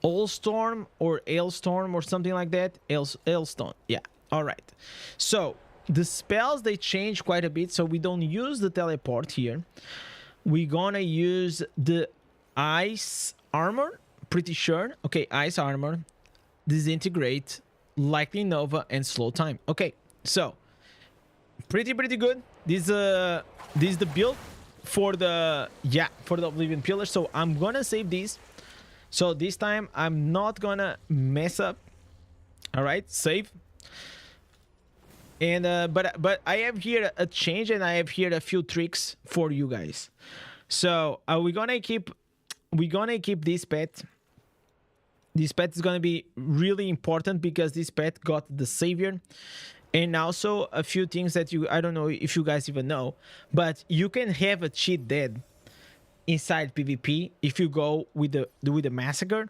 Allstorm or Ailstorm or something like that. Ailstone. Yeah. All right. So the spells, they change quite a bit. So we don't use the teleport here. We're gonna use the ice armor. Pretty sure. Okay, ice armor. Disintegrate. Likely Nova and slow time. Okay, so pretty good. This is the build for the Oblivion pillar. So I'm gonna save these. So this time I'm not gonna mess up. All right, save. And but I have here a change and I have here a few tricks for you guys. So we're gonna keep this pet. This pet is going to be really important because this pet got the savior, and also a few things that I don't know if you guys even know, but you can have a cheat dead inside PvP if you go with the massacre.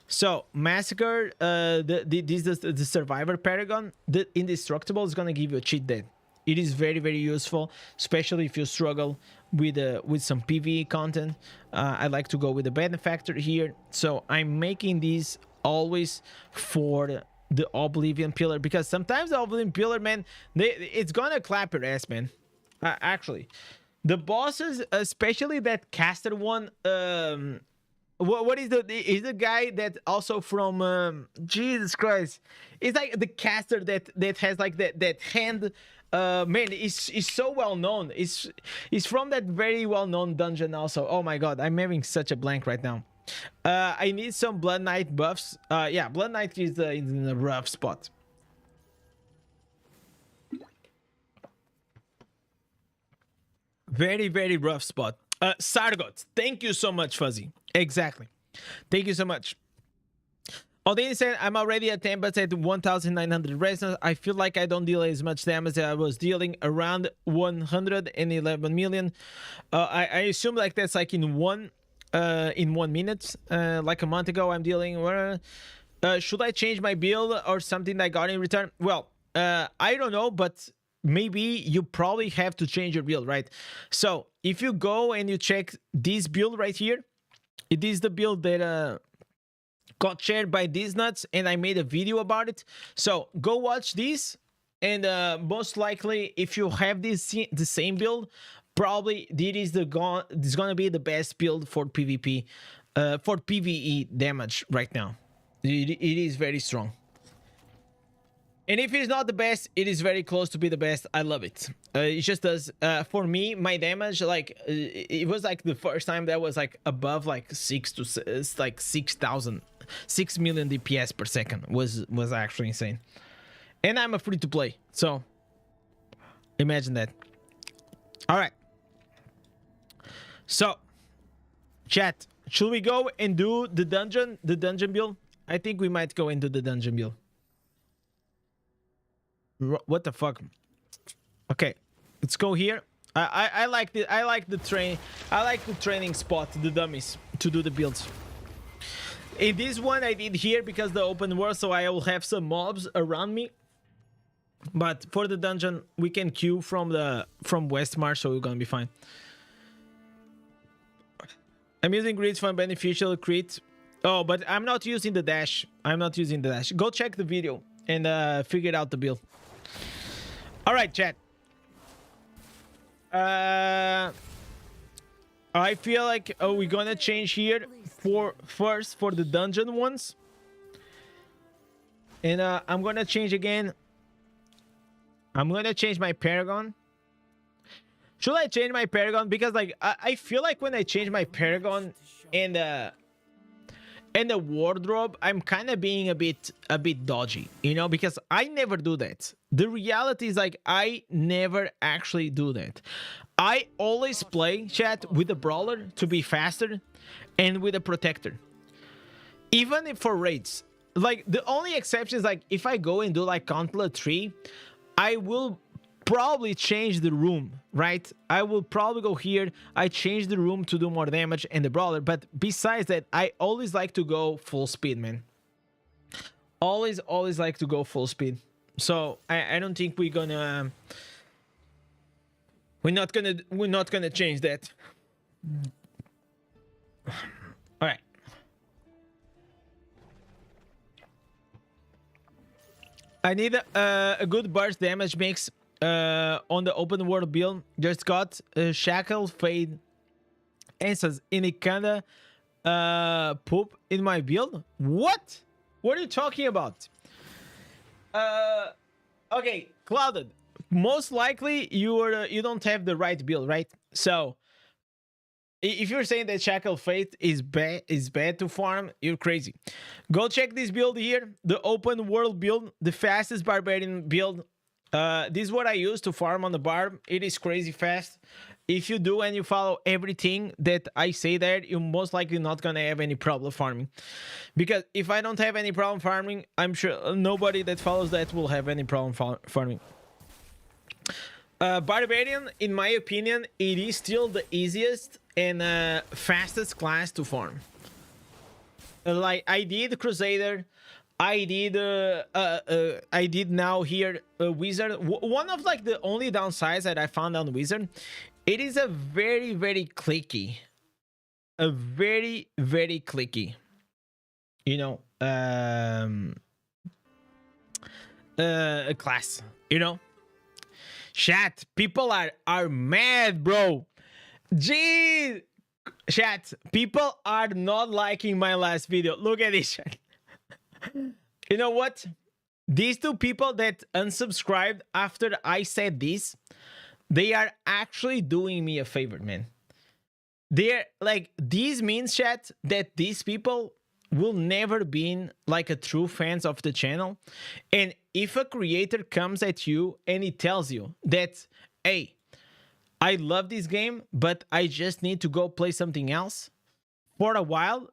So massacre, this is the survivor paragon. The indestructible is going to give you a cheat dead. It is very useful, especially if you struggle with some PvE content. I like to go with the benefactor here. So I'm making these always for the Oblivion pillar, because sometimes the Oblivion pillar, man, it's gonna clap your ass, man. Actually, the bosses, especially that caster one. What is the guy that also from Jesus Christ? It's like the caster that has like that hand. Man, is so well known. Is from that very well known dungeon also. Oh my god, I'm having such a blank right now. I need some Blood Knight buffs. Yeah, Blood Knight is in a rough spot. Very, very rough spot. Sargot, thank you so much, Fuzzy. Exactly. Thank you so much. Odin said, I'm already at 10, but at 1,900 resonance. I feel like I don't deal as much damage as I was dealing, around 111 million. I assume like that's like in 1 minute. Like a month ago, I'm dealing. Should I change my build or something I got in return? Well, I don't know, but maybe you probably have to change your build, right? So if you go and you check this build right here, it is the build that got shared by these nuts, and I made a video about it. So go watch this, and most likely, if you have the same build, probably this is gonna be the best build for PvP, for PvE damage right now. It is very strong. And if it's not the best, it is very close to be the best. I love it. It just does. For me, my damage, like, it was like the first time that was like above like 6,000, 6 million DPS per second was actually insane. And I'm a free to play, so imagine that. All right. So, chat, should we go and do the dungeon build? I think we might go into the dungeon build. What the fuck? Okay, let's go here. I like the training spot, the dummies, to do the builds. In this one I did here because the open world, so I will have some mobs around me. But for the dungeon, we can queue from Westmarch, so we're gonna be fine. I'm using grids for beneficial crit. Oh, but I'm not using the dash. Go check the video and figure out the build. All right, chat. I feel like we're gonna change here for the dungeon ones, and I'm gonna change again. I'm gonna change my Paragon. Should I change my Paragon? Because like I feel like when I change my Paragon and the wardrobe, I'm kind of being a bit dodgy, you know, because I never do that. The reality is like I never actually do that. I always play, chat, with a brawler to be faster and with a protector. Even if for raids. Like the only exception is like if I go and do like Gauntlet 3, I will probably change the room, right? I will probably go here, I change the room to do more damage and the brawler, but besides that, I always like to go full speed, man. Always like to go full speed. So I don't think we're not gonna change that. All right. I need a good burst damage mix on the open world build. Just got shackle fade answers in a kinda poop in my build. What are you talking about? Okay, Clouded, most likely you don't have the right build, right? So if you're saying that shackle fate is bad to farm, you're crazy. Go check this build here, the open world build, the fastest barbarian build. This is what I use to farm on the barb. It is crazy fast. If you do and you follow everything that I say there, you're most likely not gonna have any problem farming. Because if I don't have any problem farming, I'm sure nobody that follows that will have any problem farming. Barbarian, in my opinion, it is still the easiest and fastest class to farm. Like I did Crusader, I did now here Wizard. One of like the only downsides that I found on Wizard, it is a very clicky, very clicky, you know, a class. You know, Chat, people are mad, bro. Jeez. Chat, people are not liking my last video. Look at this, chat. You know what? These two people that unsubscribed after I said this, they are actually doing me a favor, man. They're like, these means, chat, that these people will never be like a true fans of the channel. And if a creator comes at you and he tells you that, hey, I love this game, but I just need to go play something else for a while,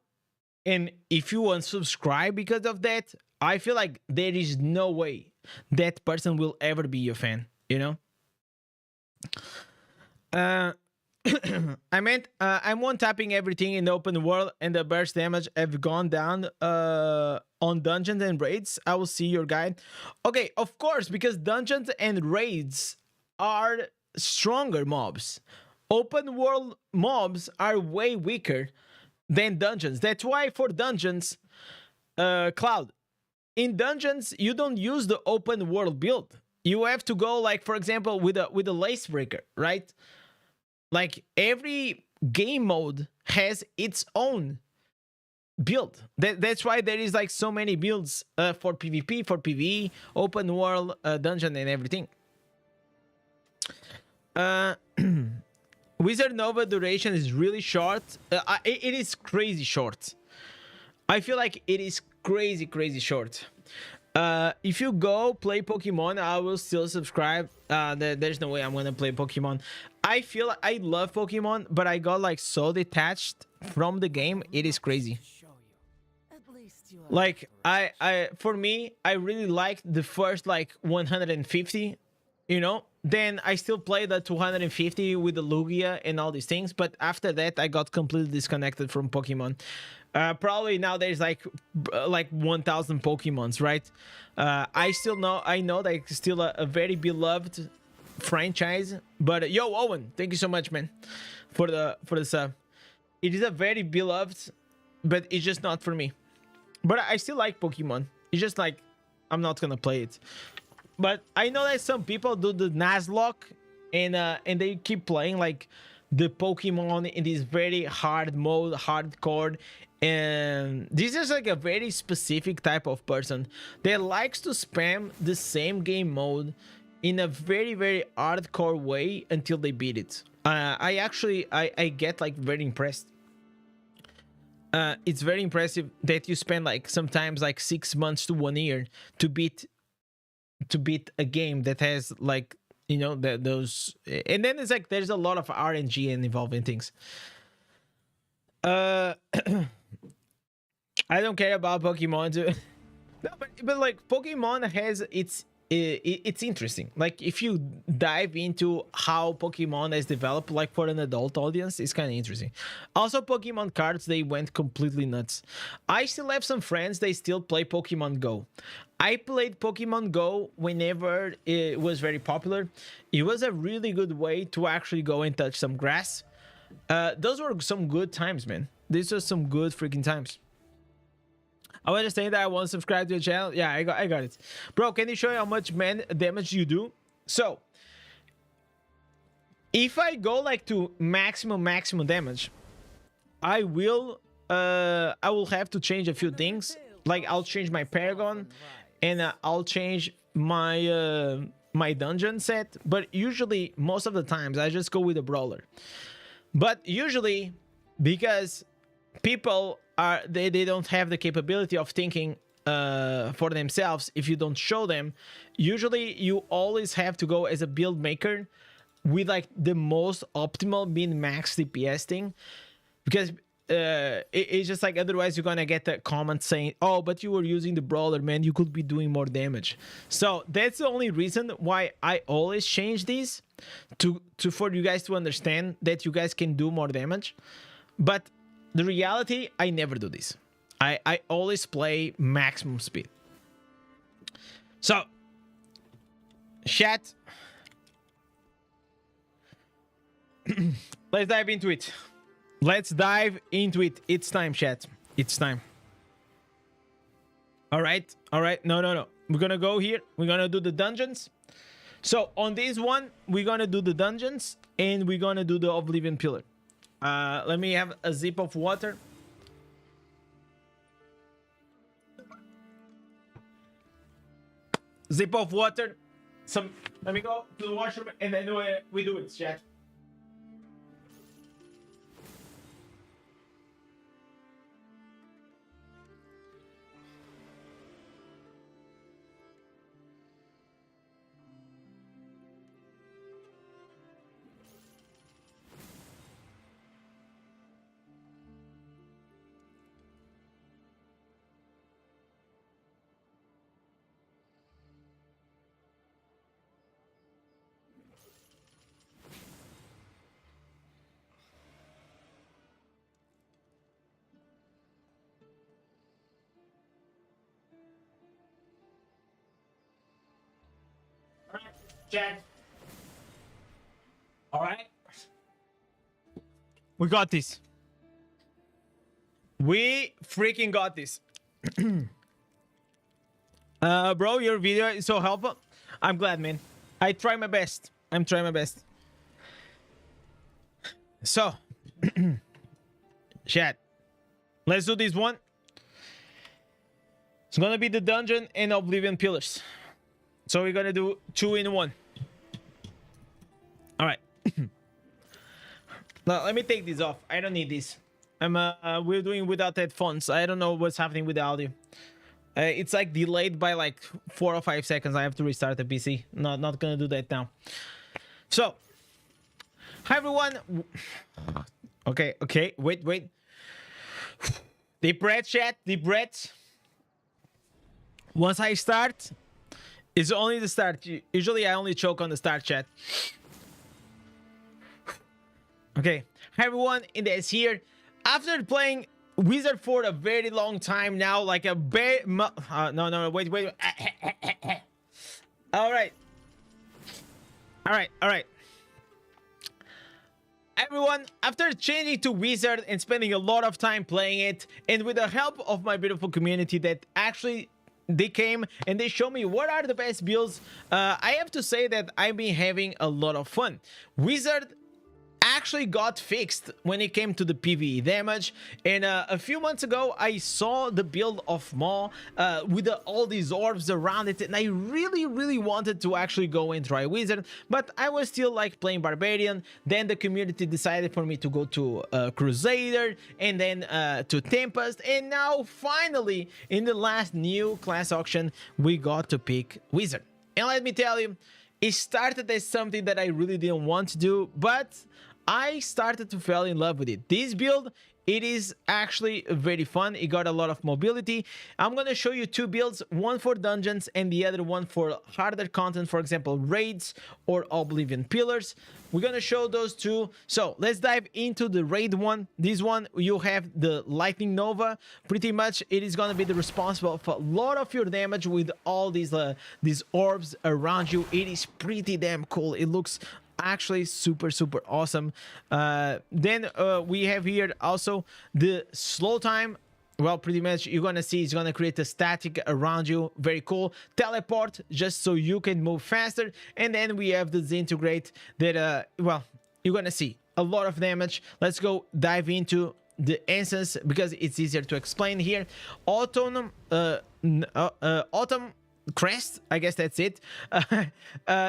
and if you unsubscribe because of that, I feel like there is no way that person will ever be your fan, you know? I meant I'm one tapping everything in the open world, and the burst damage have gone down on dungeons and raids. I will see your guide. Okay, of course, because dungeons and raids are stronger mobs. Open world mobs are way weaker than dungeons. That's why for dungeons, Cloud, in dungeons you don't use the open world build. You have to go, like, for example, with a lace breaker, right? Like, every game mode has its own build. That's why there is like so many builds for PvP, for PvE, open world, dungeon, and everything. Wizard Nova duration is really short. It is crazy short. I feel like it is crazy short. If you go play Pokemon, I will still subscribe. There's no way I'm gonna play Pokemon. I feel like I love Pokemon, but I got like so detached from the game. It is crazy. Like, for me, I really liked the first like 150, you know. Then I still play the 250 with the Lugia and all these things, but after that I got completely disconnected from Pokemon. Probably now there's like 1,000 Pokemons, right? I know that it's still a very beloved franchise, but yo, Owen, thank you so much, man, for the sub. It is a very beloved, but it's just not for me. But I still like Pokemon. It's just like I'm not gonna play it. But I know that some people do the Nuzlocke and they keep playing like the Pokemon in this very hard mode, hardcore. And this is like a very specific type of person that likes to spam the same game mode in a very hardcore way until they beat it. I get like very impressed. It's very impressive that you spend like sometimes like 6 months to 1 year to beat a game that has, like, you know, those. And then it's like there's a lot of RNG and involving things. I don't care about Pokemon too. No, but like Pokemon has it's interesting. Like, if you dive into how Pokemon is developed, like for an adult audience, it's kind of interesting. Also, Pokemon cards, they went completely nuts. I still have some friends, they still play Pokemon Go. I played Pokemon Go whenever it was very popular. It was a really good way to actually go and touch some grass. Those were some good times, man. These were some good freaking times. I was just saying that I want to subscribe to your channel. Yeah, I got it. Bro, can you show me how much damage you do? So, if I go like to maximum damage, I will have to change a few things. Like, I'll change my Paragon, and I'll change my my dungeon set. But usually, most of the times, I just go with a brawler. But usually, because people they don't have the capability of thinking for themselves, if you don't show them, usually you always have to go as a build maker with like the most optimal min-max DPS thing, because it's just like, otherwise you're gonna get the comment saying, oh, but you were using the brawler, man, you could be doing more damage. So that's the only reason why I always change these to for you guys to understand that you guys can do more damage. But the reality, I never do this. I always play maximum speed. So, chat, let's dive into it. Let's dive into it. It's time, chat. It's time. All right. No. We're gonna go here. We're gonna do the dungeons. So on this one, we're gonna do the dungeons and we're gonna do the Oblivion Pillar. Let me have a sip of water. Sip of water. Let me go to the washroom and then we do it, chat. Chat. All right. We got this. We freaking got this. Bro, your video is so helpful. I'm glad, man. I try my best. I'm trying my best. So, chat. Let's do this one. It's gonna be the dungeon and Oblivion Pillars. So we're gonna do 2 in 1. All right. Now let me take this off. I don't need this. We're doing without headphones. I don't know what's happening with the audio. It's like delayed by like 4 or 5 seconds. I have to restart the PC. Not gonna do that now. So, hi everyone. Okay. Wait. Deep breath, chat. Deep breath. Once I start, it's only the start. Usually I only choke on the start, chat. Okay. Hi everyone, Indez here. After playing Wizard for a very long time now, like a no, wait. All right. Everyone, after changing to Wizard and spending a lot of time playing it, and with the help of my beautiful community that actually they came and they showed me what are the best builds, I have to say that I've been having a lot of fun. Wizard actually got fixed when it came to the PvE damage, and a few months ago I saw the build of Maw with all these orbs around it, and I really wanted to actually go and try Wizard, but I was still like playing Barbarian. Then the community decided for me to go to Crusader, and then to Tempest, and now finally in the last new class auction we got to pick Wizard. And let me tell you, it started as something that I really didn't want to do, but I started to fall in love with it. This build, it is actually very fun. It got a lot of mobility. I'm going to show you 2 builds, one for dungeons and the other one for harder content, for example, raids or Oblivion Pillars. We're going to show those 2. So let's dive into the raid one. This one, you have the Lightning Nova. Pretty much, it is going to be the responsible for a lot of your damage with all these orbs around you. It is pretty damn cool. It looks actually super awesome. Then we have here also the slow time. Well, pretty much you're gonna see it's gonna create a static around you. Very cool. Teleport, just so you can move faster. And then we have the Disintegrate that well, you're gonna see a lot of damage. Let's go dive into the instance because it's easier to explain here. Autumn Crest, I guess that's it.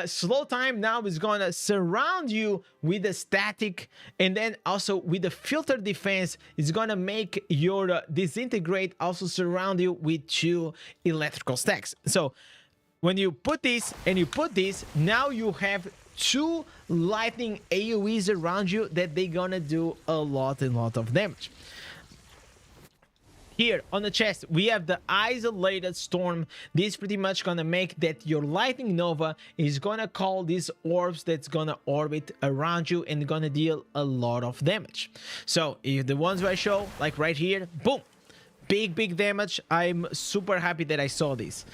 Slow time now is gonna surround you with a static, and then also with the filter defense is gonna make your Disintegrate also surround you with 2 electrical stacks. So when you put this and you put this, now you have 2 lightning AoEs around you that they're gonna do a lot of damage. Here on the chest we have the Isolated Storm. This pretty much gonna make that your Lightning Nova is gonna call these orbs that's gonna orbit around you and gonna deal a lot of damage. So if the ones I show, like right here, boom, big damage. I'm super happy that I saw this.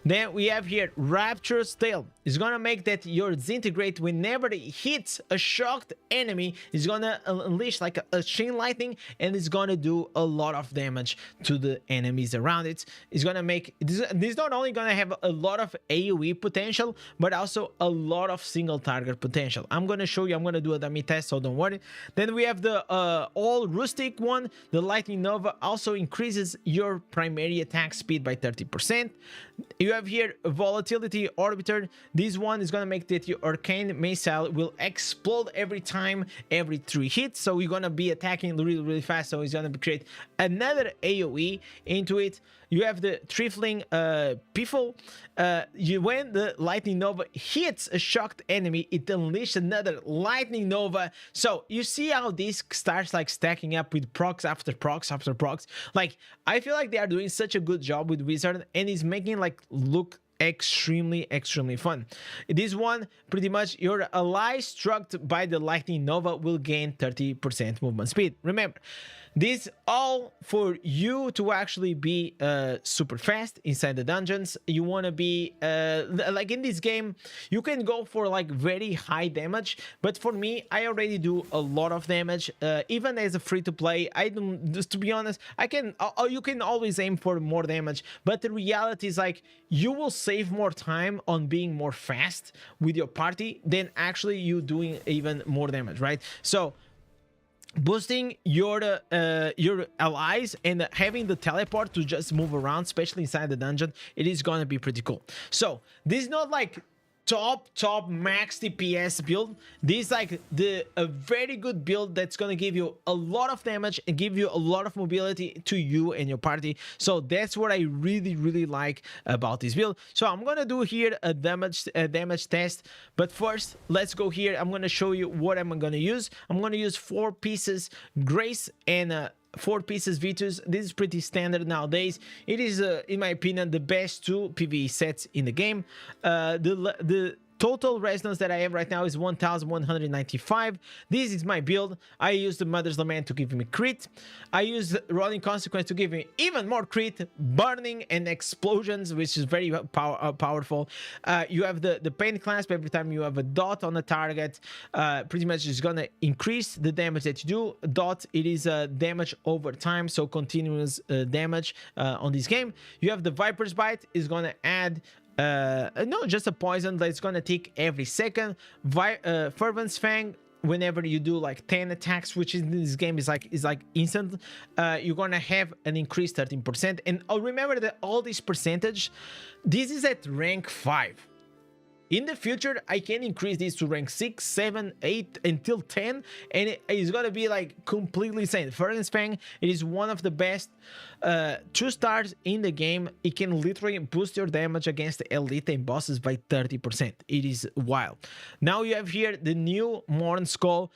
Then we have here Rapture's Tail. It's gonna make that your disintegrate whenever it hits a shocked enemy. It's gonna unleash like a chain lightning, and it's gonna do a lot of damage to the enemies around it. It's gonna make this not only gonna have a lot of AoE potential, but also a lot of single target potential. I'm gonna show you. I'm gonna do a dummy test, so don't worry. Then we have the all rustic one. The Lightning Nova also increases your primary attack speed by 30%. You have here Volatility Orbiter. This one is gonna make that your arcane missile will explode every time, every 3 hits. So you're gonna be attacking really fast. So it's gonna create another AoE into it. You have the Trifling Piffle. When the Lightning Nova hits a shocked enemy, it unleashes another Lightning Nova. So you see how this starts like stacking up with procs after procs after procs. Like, I feel like they are doing such a good job with Wizard, and it's making like look extremely fun. This one, pretty much your ally struck by the Lightning Nova will gain 30% movement speed. Remember, this all for you to actually be super fast inside the dungeons. You want to be like in this game, you can go for like very high damage, but for me, I already do a lot of damage. Even as a free to play, I don't, just to be honest, I can you can always aim for more damage, but the reality is like you will save more time on being more fast with your party than actually you doing even more damage, right? So boosting your allies and having the teleport to just move around, especially inside the dungeon, it is gonna be pretty cool. So this is not like top max DPS build. This is like a very good build that's gonna give you a lot of damage and give you a lot of mobility to you and your party. So that's what I really like about this build. So I'm gonna do here a damage test, but first let's go here. I'm gonna show you what I'm gonna use. I'm gonna use 4 pieces Grace and 4 pieces Vitus. This is pretty standard nowadays. It is, in my opinion, the best 2 PvE sets in the game. The total resonance that I have right now is 1195. This is my build. I use the Mother's Lament to give me crit. I use Rolling Consequence to give me even more crit, burning and explosions, which is very powerful. You have the Pain Clasp. Every time you have a dot on a target, pretty much is gonna increase the damage that you do. Dot, it is damage over time, so continuous damage on this game. You have the Viper's Bite, is gonna add no, just a poison that's gonna tick every second. Fervent's Fang, whenever you do like 10 attacks, which in this game is like instant, you're gonna have an increased 13%. And remember that all this percentage, this is at rank 5. In the future, I can increase this to rank 6, 7, 8, until 10, and it's gonna be like completely insane. Fervent's Fang, it is one of the best 2 stars in the game. It can literally boost your damage against the elite and bosses by 30%. It is wild. Now you have here the new Morn Skull.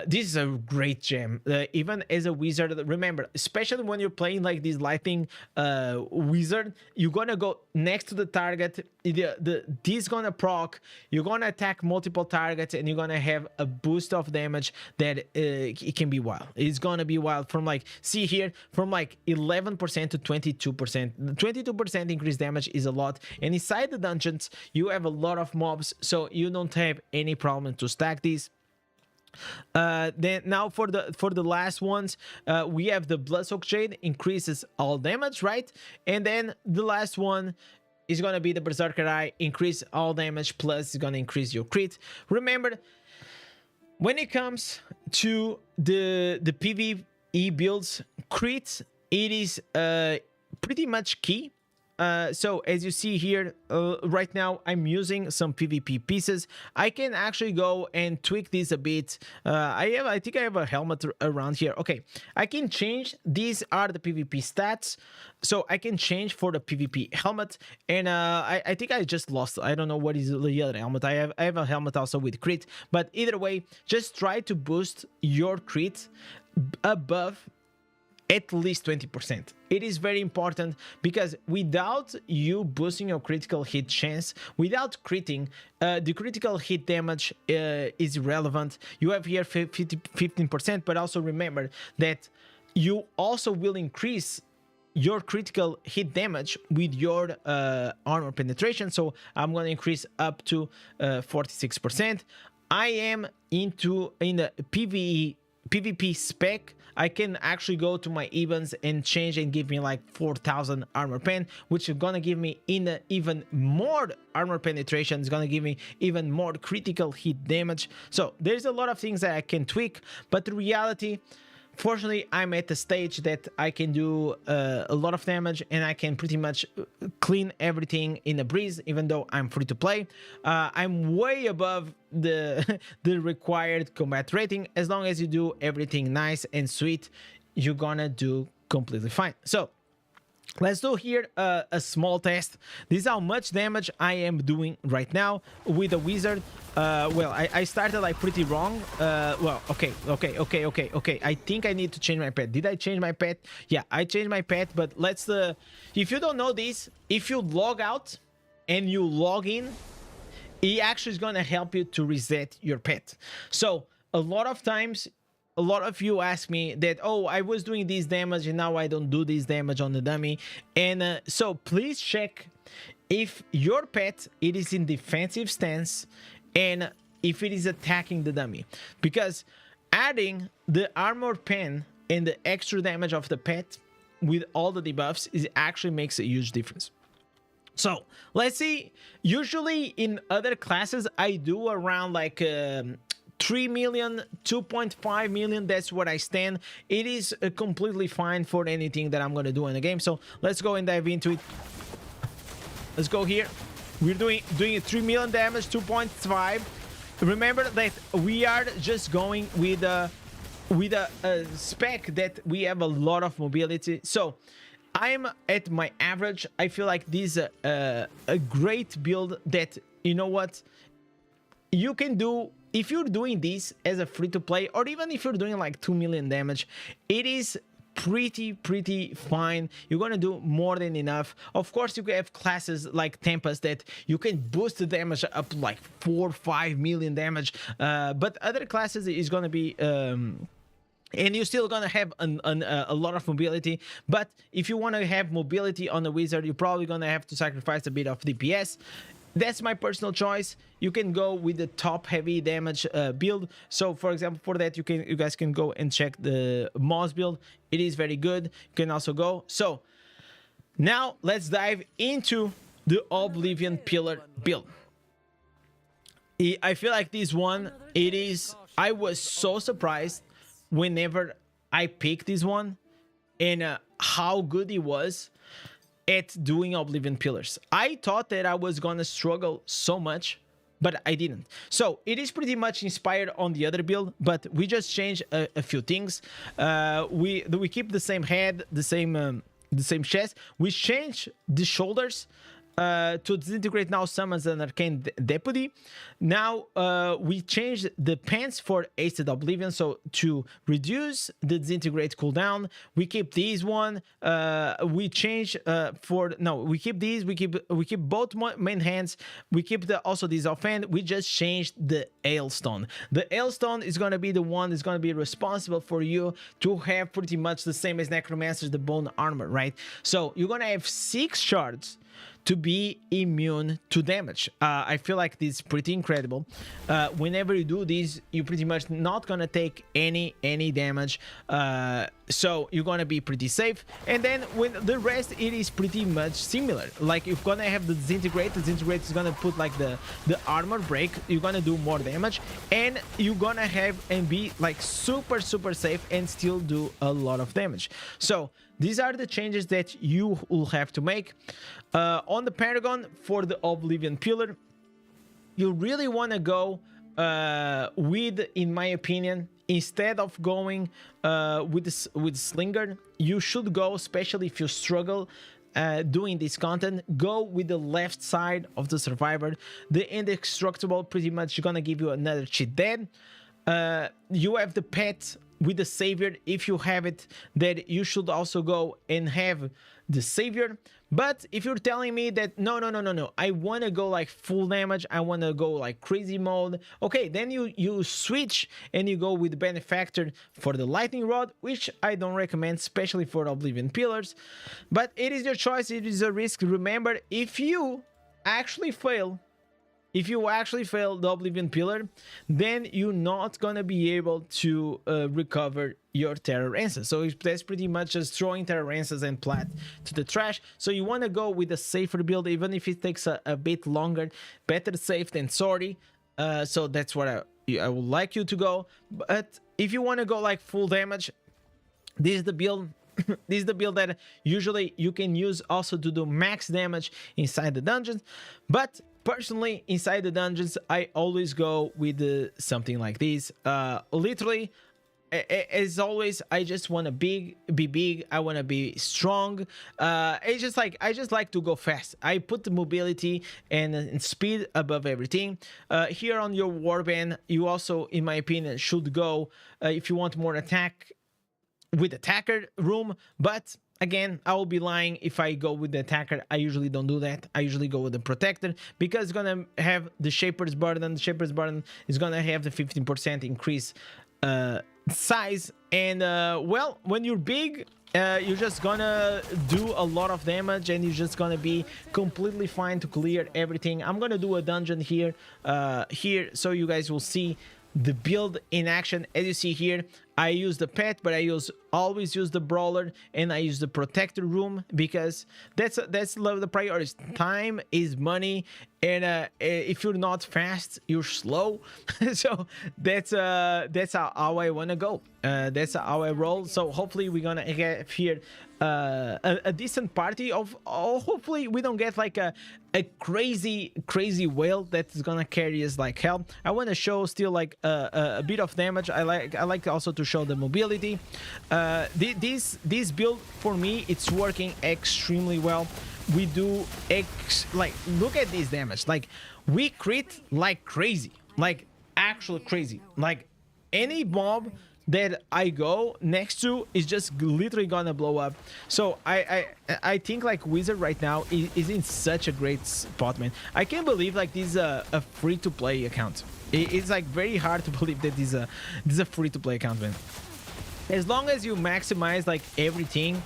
This is a great gem. Even as a wizard, remember, especially when you're playing like this lightning wizard, you're gonna go next to the target. This gonna proc. You're gonna attack multiple targets, and you're gonna have a boost of damage that it can be wild. It's gonna be wild from like, see here, from like 11% to 22%. 22% increased damage is a lot, and inside the dungeons you have a lot of mobs, so you don't have any problem to stack these. Then now for the last ones, we have the Bloodsoaked Jade, increases all damage, right? And then the last one is gonna be the Berserker Eye, increase all damage, plus it's gonna increase your crit. Remember, when it comes to the PvE builds, crit, it is pretty much key. So as you see here, right now I'm using some PvP pieces. I can actually go and tweak this a bit. I think I have a helmet around here. Okay, I can change. These are the PvP stats, so I can change for the PvP helmet. And I think I just lost. I don't know what is the other helmet. I have a helmet also with crit, but either way, just try to boost your crit above at least 20%. It is very important, because without you boosting your critical hit chance, without critting, the critical hit damage is irrelevant. You have here 15%, but also remember that you also will increase your critical hit damage with your armor penetration. So I'm going to increase up to 46%. I am in the PvP spec. I can actually go to my events and change and give me like 4,000 armor pen, which is gonna give me even more armor penetration. It's gonna give me even more critical hit damage. So there's a lot of things that I can tweak, but the reality, fortunately, I'm at the stage that I can do a lot of damage and I can pretty much clean everything in a breeze, even though I'm free to play. I'm way above the the required combat rating. As long as you do everything nice and sweet, you're gonna do completely fine. So let's do here a small test. This is how much damage I am doing right now with a wizard. Well, I started like pretty wrong. Well, okay. I think I need to change my pet. Did I change my pet? Yeah, I changed my pet, but let's... if you don't know this, if you log out and you log in, it actually is going to help you to reset your pet. So a lot of times, a lot of you ask me that, oh, I was doing this damage and now I don't do this damage on the dummy. And so please check if your pet, it is in defensive stance and if it is attacking the dummy. Because adding the armor pen and the extra damage of the pet with all the debuffs is actually makes a huge difference. So let's see. Usually in other classes, I do around like 3 million, 2.5 million. That's what I stand. It is completely fine for anything that I'm going to do in the game. So let's go and dive into it. Let's go here. We're doing 3 million damage, 2.5. Remember that we are just going with a spec that we have a lot of mobility. So I'm at my average. I feel like this is a great build that, you know what, you can do. If you're doing this as a free-to-play, or even if you're doing like 2 million damage, it is pretty fine. You're gonna do more than enough. Of course, you can have classes like Tempest that you can boost the damage up to like 4 or 5 million damage, but other classes is gonna be and you're still gonna have a lot of mobility. But if you want to have mobility on the wizard, you're probably gonna have to sacrifice a bit of DPS. That's my personal choice. You can go with the top heavy damage build. So for example, for that, you guys can go and check the Moss build. It is very good. You can also go. So now let's dive into the Oblivion Pillar build. I feel like this one, it is, I was so surprised whenever I picked this one and how good it was at doing Oblivion Pillars. I thought that I was gonna struggle so much, but I didn't. So it is pretty much inspired on the other build, but we just changed a few things. We keep the same head, the same chest. We changed the shoulders to disintegrate now summons an arcane deputy. Now we changed the pants for Aced Oblivion, so to reduce the disintegrate cooldown. We keep these one. We change we keep these. We keep both main hands. We keep also this offhand. We just changed the Hailstone. The Hailstone is gonna be the one that's gonna be responsible for you to have pretty much the same as Necromancer's the bone armor, right? So you're gonna have 6 shards to be immune to damage. I feel like this is pretty incredible. Whenever you do this, you're pretty much not gonna take any damage, so you're gonna be pretty safe. And then when the rest, it is pretty much similar. Like you're gonna have the disintegrate is gonna put like the armor break. You're gonna do more damage, and you're gonna have and be like super safe and still do a lot of damage. So these are the changes that you will have to make. On the Paragon for the Oblivion Pillar, you really want to go with, in my opinion, instead of going with Slinger, you should go, especially if you struggle doing this content, go with the left side of the Survivor. The Indestructible pretty much gonna give you another cheat dead. You have the pet with the savior. If you have it, that you should also go and have the savior. But if you're telling me that no, I want to go like full damage, I want to go like crazy mode, okay, then you switch and you go with benefactor for the lightning rod, which I don't recommend, especially for oblivion pillars. But it is your choice, it is a risk. Remember, if you actually fail the oblivion pillar, then you're not gonna be able to recover your terror answers. So that's pretty much just throwing terror answers and plat to the trash. So you want to go with a safer build, even if it takes a bit longer. Better safe than sorry. So that's what I would like you to go. But if you want to go like full damage, this is the build. This is the build that usually you can use also to do max damage inside the dungeons. But personally, inside the dungeons, I always go with something like this. Literally, as always, I just want to be big. I want to be strong. It's just like I just like to go fast. I put the mobility and speed above everything. Here on your warband, you also, in my opinion, should go if you want more attack with attacker room. But again, I will be lying if I go with the attacker. I usually don't do that. I usually go with the protector because it's gonna have the shaper's burden. The shaper's burden is gonna have the 15% increase size, and well, when you're big, you're just gonna do a lot of damage and you're just gonna be completely fine to clear everything. I'm gonna do a dungeon here so you guys will see the build in action. As you see here, I use the pet, but I always use the brawler, and I use the protector room because that's the priorities. Time is money, and if you're not fast, you're slow. So that's how I want to go. That's how I roll. So hopefully we're gonna have here a decent party of. Hopefully we don't get like a crazy whale that's gonna carry us like hell. I want to show still like a bit of damage. I like also to show the mobility. This build for me, it's working extremely well. We do like, look at this damage. Like, we crit like crazy, like actually crazy. Like, any mob that I go next to is just literally gonna blow up. So I think like Wizard right now is in such a great spot, man. I can't believe like this is a free-to-play account. It's like very hard to believe that this is a free-to-play account, man. As long as you maximize like everything,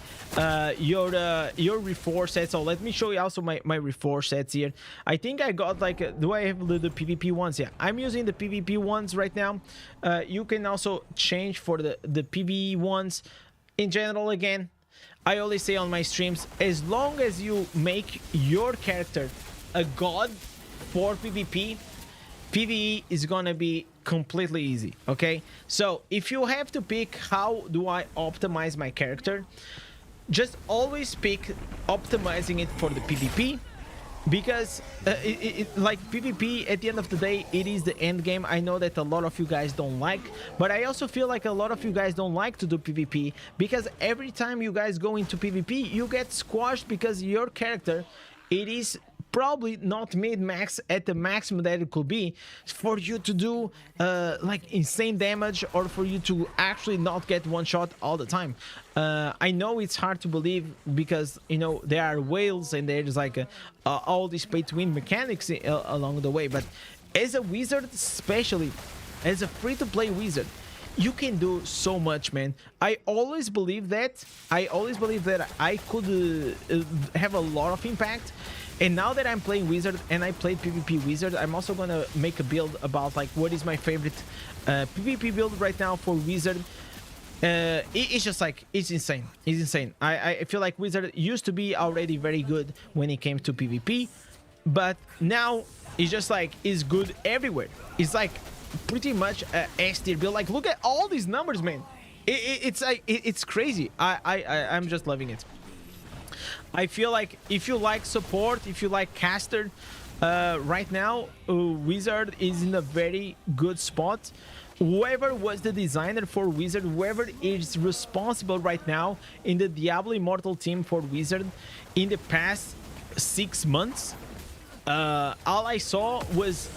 your reforce sets. So let me show you also my reforce sets here. I think I got like do I have the PvP ones? Yeah, I'm using the PvP ones right now. You can also change for the PvE ones. In general, again, I always say on my streams, as long as you make your character a god for PvP, PvE is gonna be completely easy. Okay, so if you have to pick how do I optimize my character, just always pick optimizing it for the PvP, because like PvP at the end of the day, it is the end game. I know that a lot of you guys don't like, but I also feel like a lot of you guys don't like to do PvP because every time you guys go into PvP, you get squashed because your character, it is probably not made max at the maximum that it could be for you to do like insane damage, or for you to actually not get one shot all the time. I know it's hard to believe because, you know, there are whales and there's like all these pay to win mechanics along the way, but as a wizard, especially as a free-to-play wizard, you can do so much, man. I always believe that I could have a lot of impact. And now that I'm playing Wizard and I played PvP Wizard, I'm also gonna make a build about like what is my favorite PvP build right now for Wizard. It's just like, it's insane. It's insane. I feel like Wizard used to be already very good when it came to PvP, but now it's just like, it's good everywhere. It's like pretty much a S tier build. Like, look at all these numbers, man. It's like it's crazy. I'm just loving it. I feel like if you like support, if you like caster, right now Wizard is in a very good spot. Whoever was the designer for Wizard, whoever is responsible right now in the Diablo Immortal team for Wizard in the past 6 months, all I saw was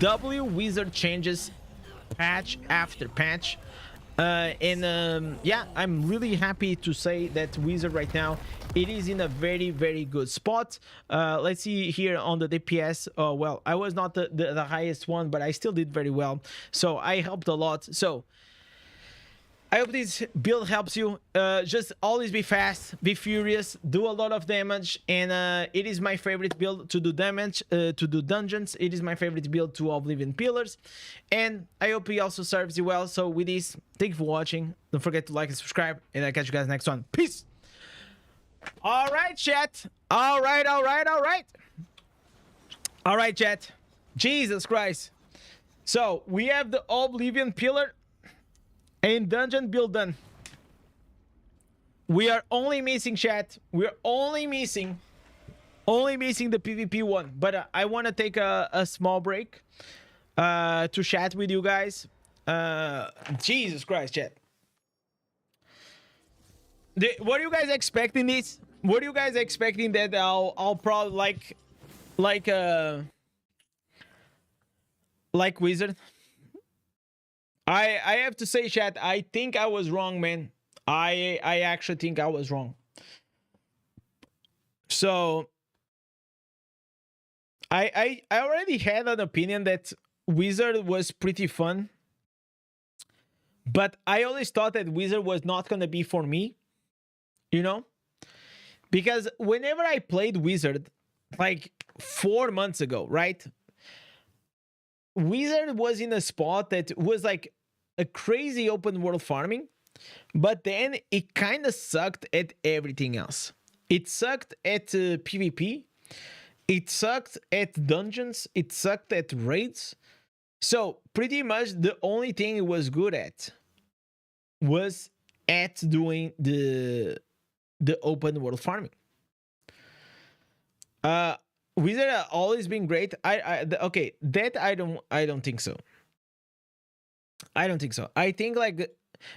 Wizard changes patch after patch. Yeah, I'm really happy to say that Wizard right now, it is in a very, very good spot. Let's see here on the DPS. Well, I was not the highest one, but I still did very well, so I helped a lot. So I hope this build helps you. Just always be fast, be furious, do a lot of damage, and it is my favorite build to do damage, to do dungeons. It is my favorite build to Oblivion Pillars, and I hope it also serves you well. So with this, thank you for watching. Don't forget to like and subscribe, and I'll catch you guys next one. Peace! All right, chat. All right. All right, chat. Jesus Christ. So we have the Oblivion Pillar and dungeon build done. We are only missing, chat. We're only missing the PvP one. But I want to take a small break to chat with you guys. Jesus Christ, chat. What are you guys expecting this? What are you guys expecting that I'll probably like Wizard? I have to say, chat, I think I was wrong, man. I actually think I was wrong. So I already had an opinion that Wizard was pretty fun, but I always thought that Wizard was not gonna be for me, you know? Because whenever I played Wizard, like 4 months ago, right? Wizard was in a spot that was like a crazy open world farming, but then it kind of sucked at everything else. It sucked at PvP, it sucked at dungeons, it sucked at raids. So pretty much the only thing it was good at was at doing the open world farming. Wizard have always been great. Okay, that I don't think so. I don't think so. I think like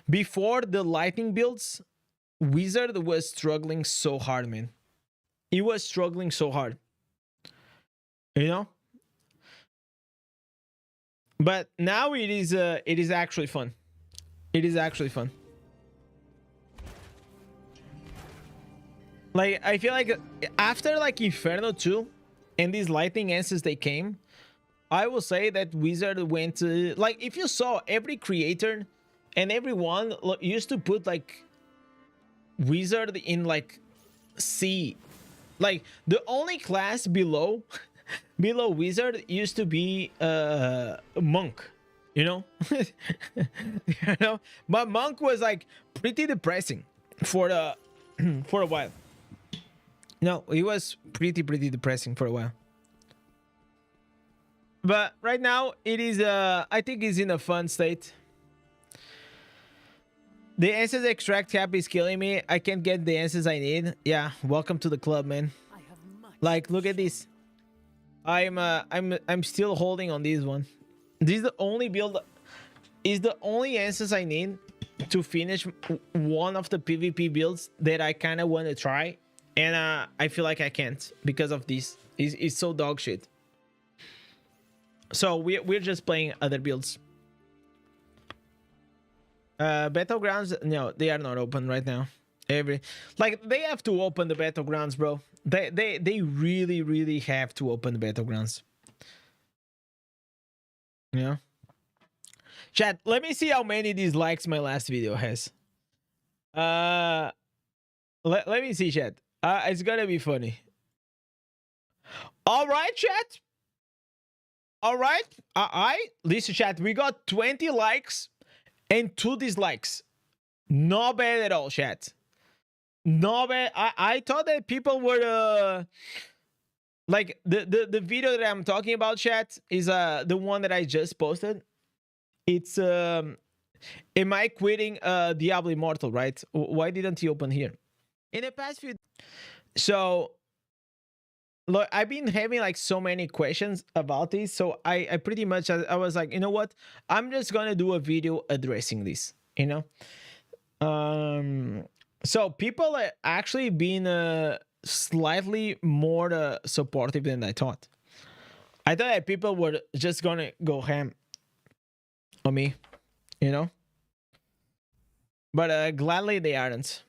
before the lightning builds, Wizard was struggling so hard, man. He was struggling so hard. You know? But now it is actually fun. It is actually fun. Like I feel like after like Inferno 2 and these lightning answers they came, I will say that Wizard went to, like, if you saw every creator and everyone used to put like Wizard in like C. Like the only class below below Wizard used to be Monk, you know? You know? But Monk was like pretty depressing for the for a while. No, he was pretty depressing for a while. But right now it is I think it's in a fun state. The answers extract cap is killing me. I can't get the answers I need. Yeah, welcome to the club, man. Like, look at this. I'm still holding on this one. This is the only build, is the only answers I need to finish one of the PvP builds that I kind of want to try, and I feel like I can't because of this. It's so dog shit. So we're just playing other builds. Battlegrounds, no, they are not open right now. Like they have to open the battlegrounds, bro. They really have to open the battlegrounds. Yeah. Chat, let me see how many dislikes my last video has. Let me see, chat. It's gonna be funny. All right, chat. All right. Listen, chat. We got 20 likes and 2 dislikes. Not bad at all, chat. Not bad. I thought that people were like the video that I'm talking about, chat, is the one that I just posted. It's am I quitting Diablo Immortal, right? Why didn't he open here? In the past few, so look, I've been having like so many questions about this, so I pretty much I was like, you know what, I'm just gonna do a video addressing this, you know. So people are actually being slightly more supportive than I thought. I thought that people were just gonna go ham on me, you know. but gladly they aren't.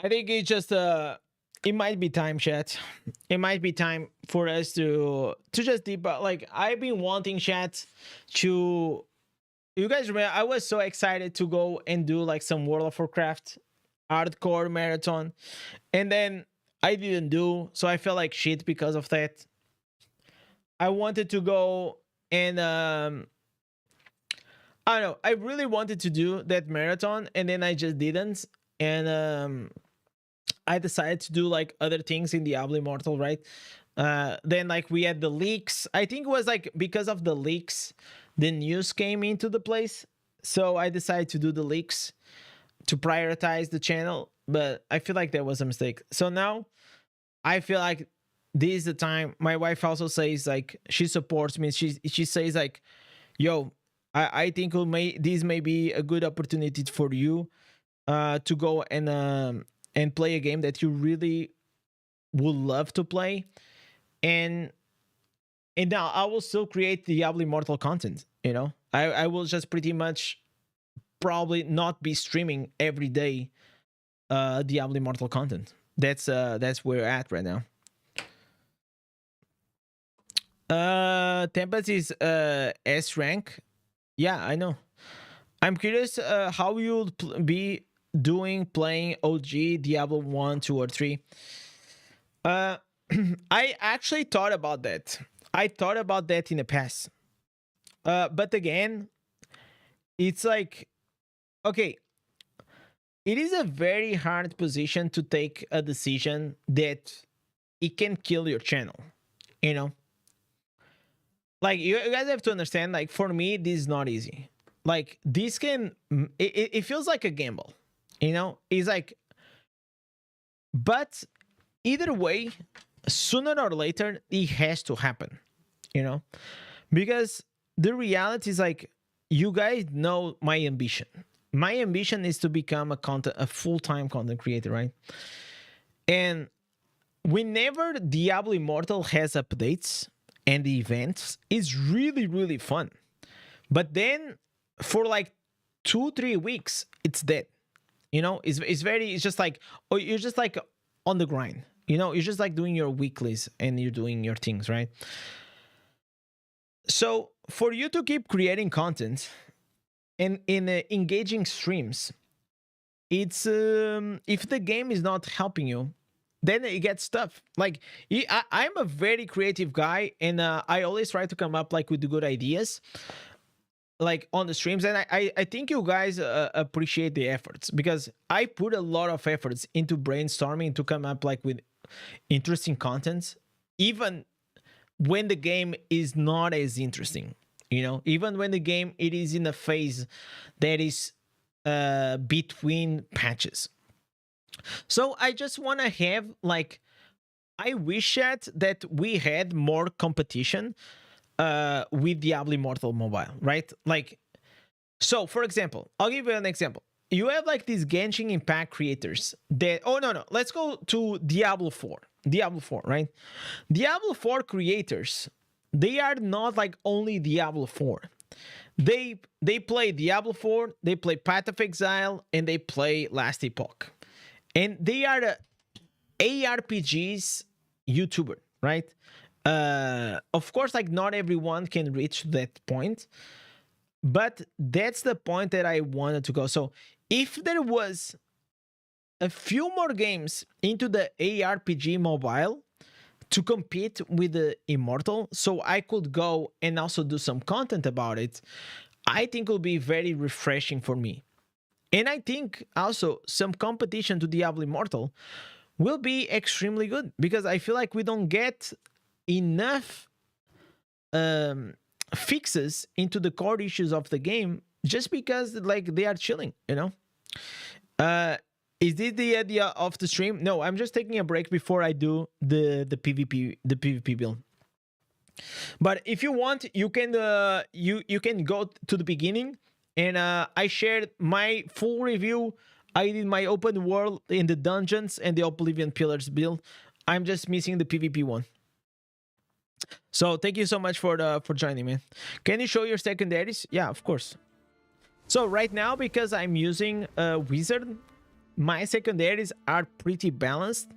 I think it's just it might be time, chat. It might be time for us to just deep. Like I've been wanting chat to. You guys remember? I was so excited to go and do like some World of Warcraft hardcore marathon, and then I didn't do. So I felt like shit because of that. I wanted to go and I don't know. I really wanted to do that marathon, and then I just didn't. And I decided to do like other things in Diablo Immortal, right? Then like we had the leaks. I think it was like because of the leaks, the news came into the place. So I decided to do the leaks to prioritize the channel, but I feel like that was a mistake. So now I feel like this is the time. My wife also says like she supports me. She says like, "Yo, I think this may be a good opportunity for you to go and play a game that you really would love to play, and now I will still create Diablo Immortal content. You know, I will just pretty much probably not be streaming every day Diablo Immortal content. That's where we're at right now. Tempest is S rank. Yeah, I know. I'm curious how you'll be doing playing OG Diablo 1, 2, or 3. I actually thought about that. I thought about that in the past. But again, it's like, okay, it is a very hard position to take a decision that it can kill your channel, you know? Like, you guys have to understand, like, for me, this is not easy. Like, this can, it feels like a gamble, you know? It's like, but either way, sooner or later, it has to happen, you know? Because the reality is like, you guys know my ambition. My ambition is to become a full-time content creator, right? And whenever Diablo Immortal has updates and the events, it's really, really fun. But then for like 2-3 weeks, it's dead. You know, it's just like, oh, you're just like on the grind. You know, you're just like doing your weeklies and you're doing your things, right? So for you to keep creating content and in engaging streams, it's if the game is not helping you, then it gets tough. Like I'm a very creative guy, and I always try to come up like with the good ideas, like on the streams. And I think you guys appreciate the efforts, because I put a lot of efforts into brainstorming to come up like with interesting content, even when the game is not as interesting, you know, even when the game it is in a phase that is between patches. So I just want to have like, I wish that we had more competition with Diablo Immortal Mobile, right? Like, so for example, I'll give you an example. You have like these Genshin Impact creators that, oh no, let's go to Diablo 4. Diablo 4, right? Diablo 4 creators, they are not like only Diablo 4. They play Diablo 4, they play Path of Exile, and they play Last Epoch. And they are the ARPGs YouTuber, right? Of course, like not everyone can reach that point, but that's the point that I wanted to go. So if there was a few more games into the ARPG mobile to compete with the Immortal, so I could go and also do some content about it, I think it will be very refreshing for me. And I think also some competition to Diablo Immortal will be extremely good, because I feel like we don't get enough fixes into the core issues of the game just because like they are chilling, you know? Is this the idea of the stream? No, I'm just taking a break before I do the PvP build. But if you want, you can you can go to the beginning, and I shared my full review. I did my open world in the dungeons and the Oblivion Pillars build. I'm just missing the PvP one. So thank you so much for joining, man. Can you show your secondaries? Yeah, of course. So right now, because I'm using a wizard, my secondaries are pretty balanced.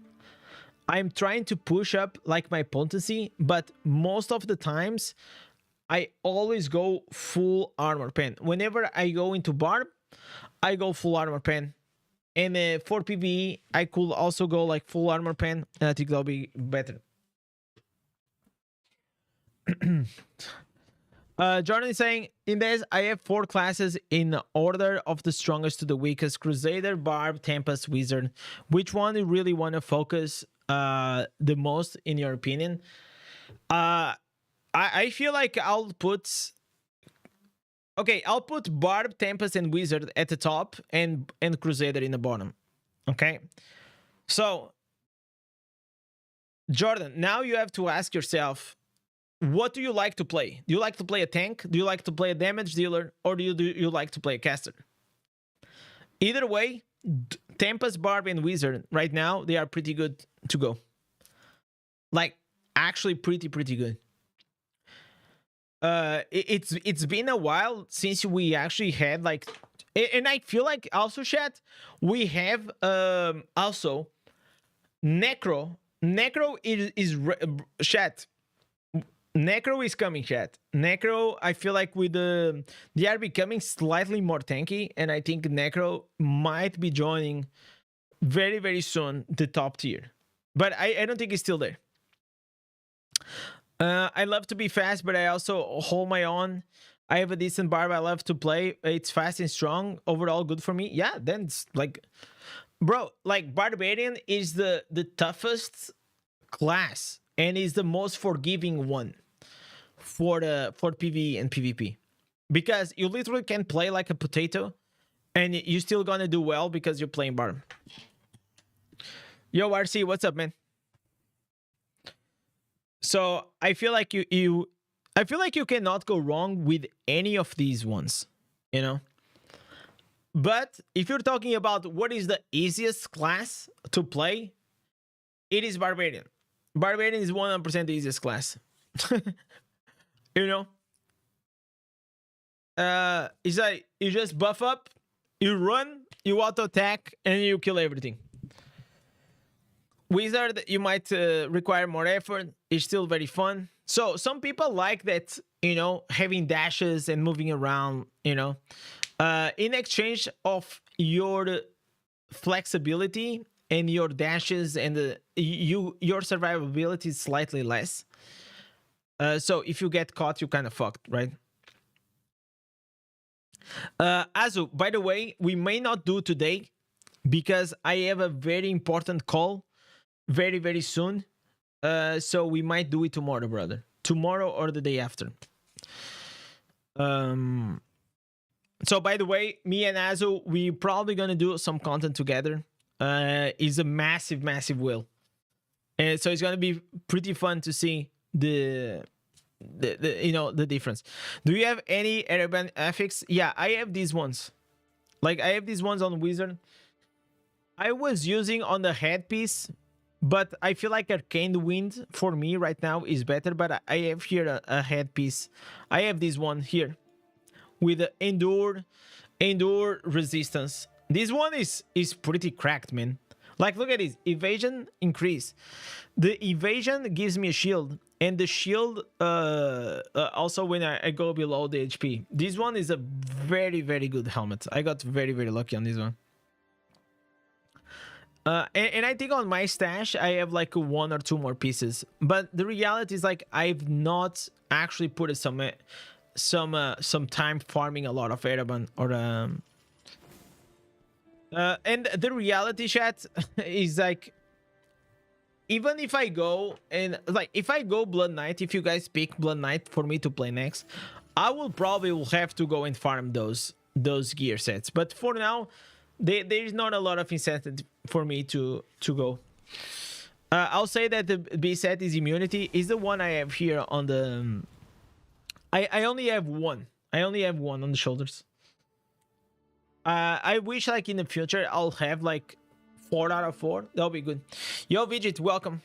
I'm trying to push up like my potency, but most of the times I always go full armor pen. Whenever I go into barb, I go full armor pen. And for PvE, I could also go like full armor pen, and I think that'll be better. Jordan is saying, Indez, I have 4 classes in order of the strongest to the weakest: Crusader, Barb, Tempest, Wizard. Which one you really want to focus the most, in your opinion? I feel like I'll put... Okay, I'll put Barb, Tempest, and Wizard at the top, and Crusader in the bottom. Okay? So, Jordan, now you have to ask yourself, what do you like to play? Do you like to play a tank? Do you like to play a damage dealer? Or do you like to play a caster? Either way, Tempest, Barb, and Wizard, right now, they are pretty good to go. Like, actually pretty good. It's been a while since we actually had, like... And I feel like also, chat, we have also Necro. Necro is chat. Necro is coming, chat. Necro, I feel like with they are becoming slightly more tanky, and I think Necro might be joining very soon the top tier. But I don't think it's still there. I love to be fast, but I also hold my own. I have a decent barb I love to play. It's fast and strong. Overall, good for me. Yeah, then it's like... Bro, like, Barbarian is the toughest class, and is the most forgiving one for PvE and PvP, because you literally can play like a potato and you're still gonna do well because you're playing Barb. Yo, RC, what's up, man? So I feel like you cannot go wrong with any of these ones, you know. But if you're talking about what is the easiest class to play, it is Barbarian. Barbarian is 100% the easiest class. You know? It's like you just buff up, you run, you auto attack, and you kill everything. Wizard, you might require more effort. It's still very fun. So some people like that, you know, having dashes and moving around, you know. In exchange of your flexibility and your dashes, and your survivability is slightly less. So if you get caught, you kind of fucked, right? Azu, by the way, we may not do today because I have a very important call very soon. So we might do it tomorrow, brother. Tomorrow or the day after. So by the way, me and Azu, we probably gonna do some content together. It's a massive wheel, and so it's gonna be pretty fun to see the you know, the difference. Do you have any airband affix? Yeah, I have these ones. Like, I have these ones on Wizard. I was using on the headpiece, but I feel like Arcane Wind for me right now is better. But I have here a headpiece. I have this one here with the endure resistance. This one is pretty cracked, man. Like, look at this. Evasion increase. The evasion gives me a shield, and the shield also when I go below the HP. This one is a very good helmet. I got very lucky on this one. And I think on my stash I have like 1 or 2 more pieces, but the reality is, like, I've not actually put some time farming a lot of Ereban or and the reality, chat, is like, even if I go and, like, if I go Blood Knight, if you guys pick Blood Knight for me to play next, I will probably have to go and farm those gear sets. But for now, there is not a lot of incentive for me to go. I'll say that the B set is immunity, is the one I have here on the... I only have one. I only have one on the shoulders. I wish, like, in the future I'll have like 4 out of 4. That'll be good. Yo, Vidget, welcome.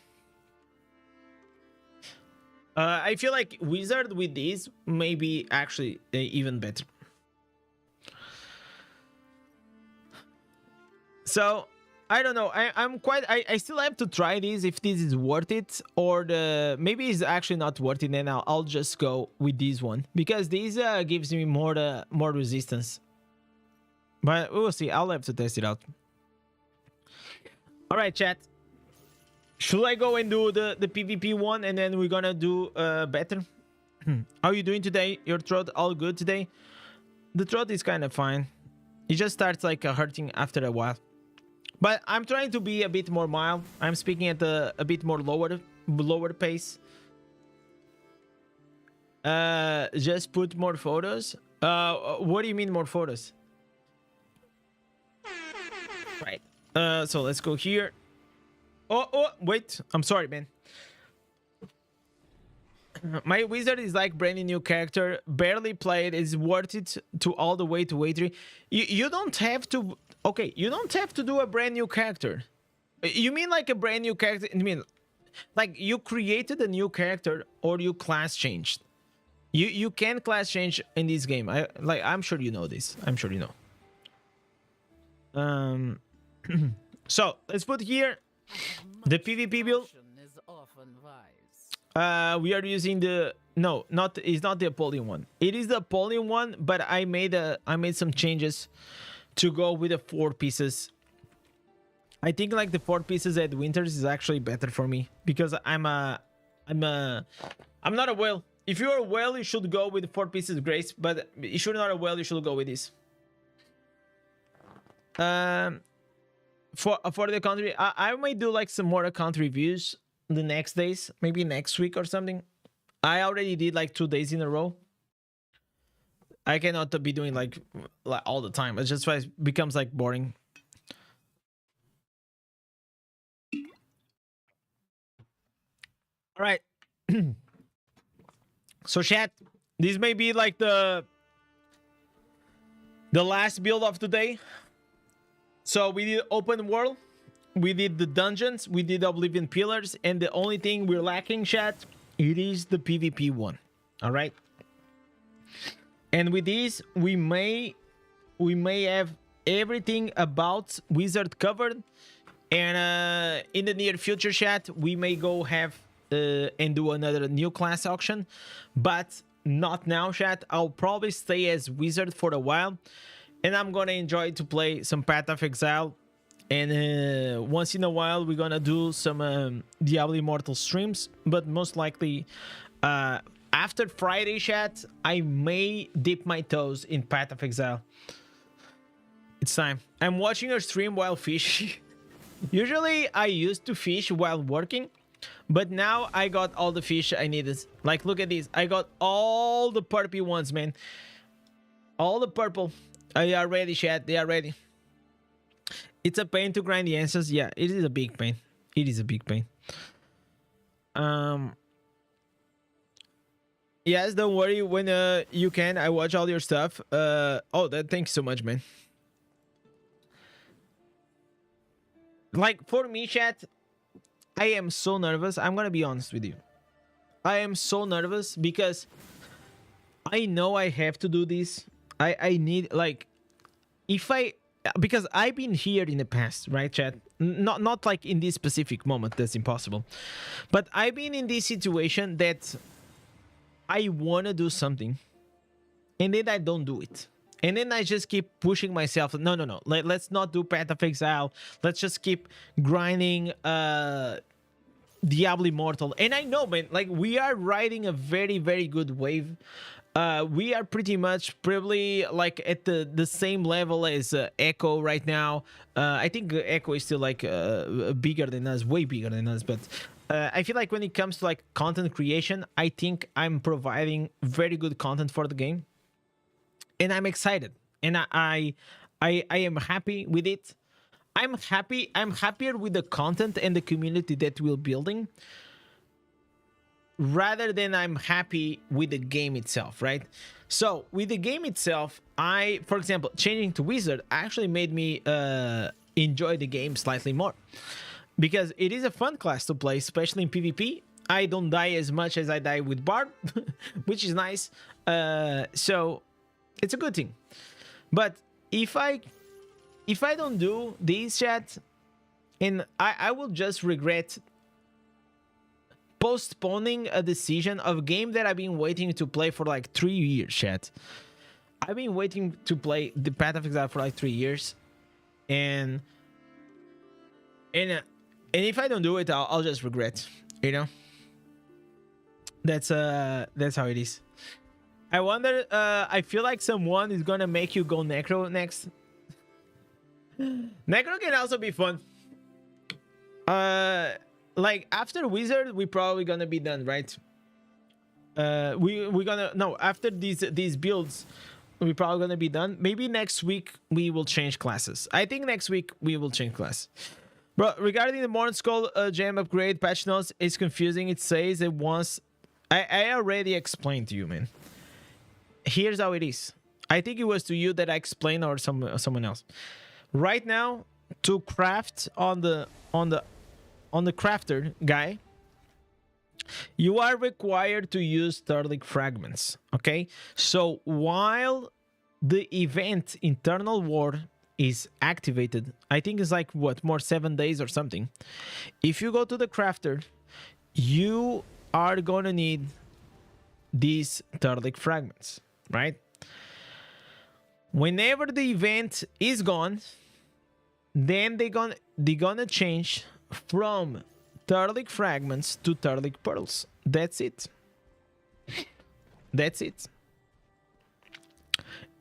I feel like Wizard with these may be actually even better. So I don't know. I'm quite. I still have to try this if this is worth it, or maybe it's actually not worth it. Then I'll just go with this one because this gives me more resistance. But we'll see. I'll have to test it out. All right, chat. Should I go and do the PvP one and then we're gonna do better? How are you doing today? Your throat all good today? The throat is kind of fine. It just starts like hurting after a while. But I'm trying to be a bit more mild. I'm speaking at a bit more lower pace. Just put more photos. What do you mean more photos? Right. So let's go here. Oh, wait. I'm sorry, man. My wizard is like brand new character, barely played, is worth it to all the way to way 3. You don't have to. Okay, you don't have to do a brand new character. You mean like a brand new character? I mean, like you created a new character or you class changed. You can class change in this game. I'm sure you know this. I'm sure you know. So let's put here the PvP build. We are using the it's not the Apollyon one. It is the Apollyon one, but I made some changes to go with the 4 pieces. I think like the 4 pieces at Winters is actually better for me because I'm not a whale. If you're a whale, you should go with 4 pieces Grace, but if you're not a whale, you should go with this. For the country, I might do like some more account reviews the next days, maybe next week or something. I already did like 2 days in a row. I cannot be doing like all the time. It's just why it becomes like boring. All right. So chat, this may be like the last build of today. So we did open world, we did the dungeons, we did Oblivion Pillars, and the only thing we're lacking, chat, it is the PvP one. All right. And with this, we may have everything about Wizard covered. And in the near future, chat, we may go have and do another new class auction, but not now, chat. I'll probably stay as Wizard for a while, and I'm gonna enjoy to play some Path of Exile. And once in a while, we're gonna do some Diablo Immortal streams, but most likely after Friday, chat, I may dip my toes in Path of Exile. It's time. I'm watching your stream while fishing. Usually, I used to fish while working, but now I got all the fish I needed. Like, look at this. I got all the purple ones, man. All the purple. They are ready, chat. They are ready. It's a pain to grind the answers. Yeah, it is a big pain. It is a big pain. Yes, don't worry. When you can, I watch all your stuff. Thanks so much, man. Like, for me, chat, I am so nervous. I'm gonna be honest with you. I am so nervous because I know I have to do this. I need, like, because I've been here in the past, right, chat? Not like in this specific moment, that's impossible. But I've been in this situation that I want to do something, and then I don't do it. And then I just keep pushing myself. No. Let's not do Path of Exile. Let's just keep grinding Diablo Immortal. And I know, man, like, we are riding a very, very good wave. We are pretty much probably like at the same level as Echo right now. I think Echo is still like bigger than us, way bigger than us. But I feel like when it comes to like content creation, I think I'm providing very good content for the game. And I'm excited, and I am happy with it. I'm happier with the content and the community that we're building, rather than I'm happy with the game itself, right? So with the game itself, for example, changing to Wizard actually made me enjoy the game slightly more, because it is a fun class to play, especially in PvP. I don't die as much as I die with Bard, which is nice. So it's a good thing. But if I if I don't do this, chat, and I will just regret postponing a decision of a game that I've been waiting to play for like 3 years, chat. I've been waiting to play the Path of Exile for like 3 years, and if I don't do it, I'll just regret, you know. That's how it is. I wonder. I feel like someone is gonna make you go Necro next. Necro can also be fun. Like after Wizard, we probably gonna be done, right? We're gonna no after these builds, we probably gonna be done. Maybe next week we will change classes. I think next week we will change class. Bro, regarding the Morning Skull gem upgrade patch notes, it's confusing. It says it wants. I already explained to you, man. Here's how it is. I think it was to you that I explained, or someone else. Right now, to craft on the crafter guy, you are required to use Turtlic fragments. Okay, so while the event Internal War is activated, I think it's like what, more 7 days or something. If you go to the crafter, you are gonna need these Turtlic fragments, right? Whenever the event is gone, then they're gonna change from Turtlic fragments to Turtlic pearls. That's it. That's it.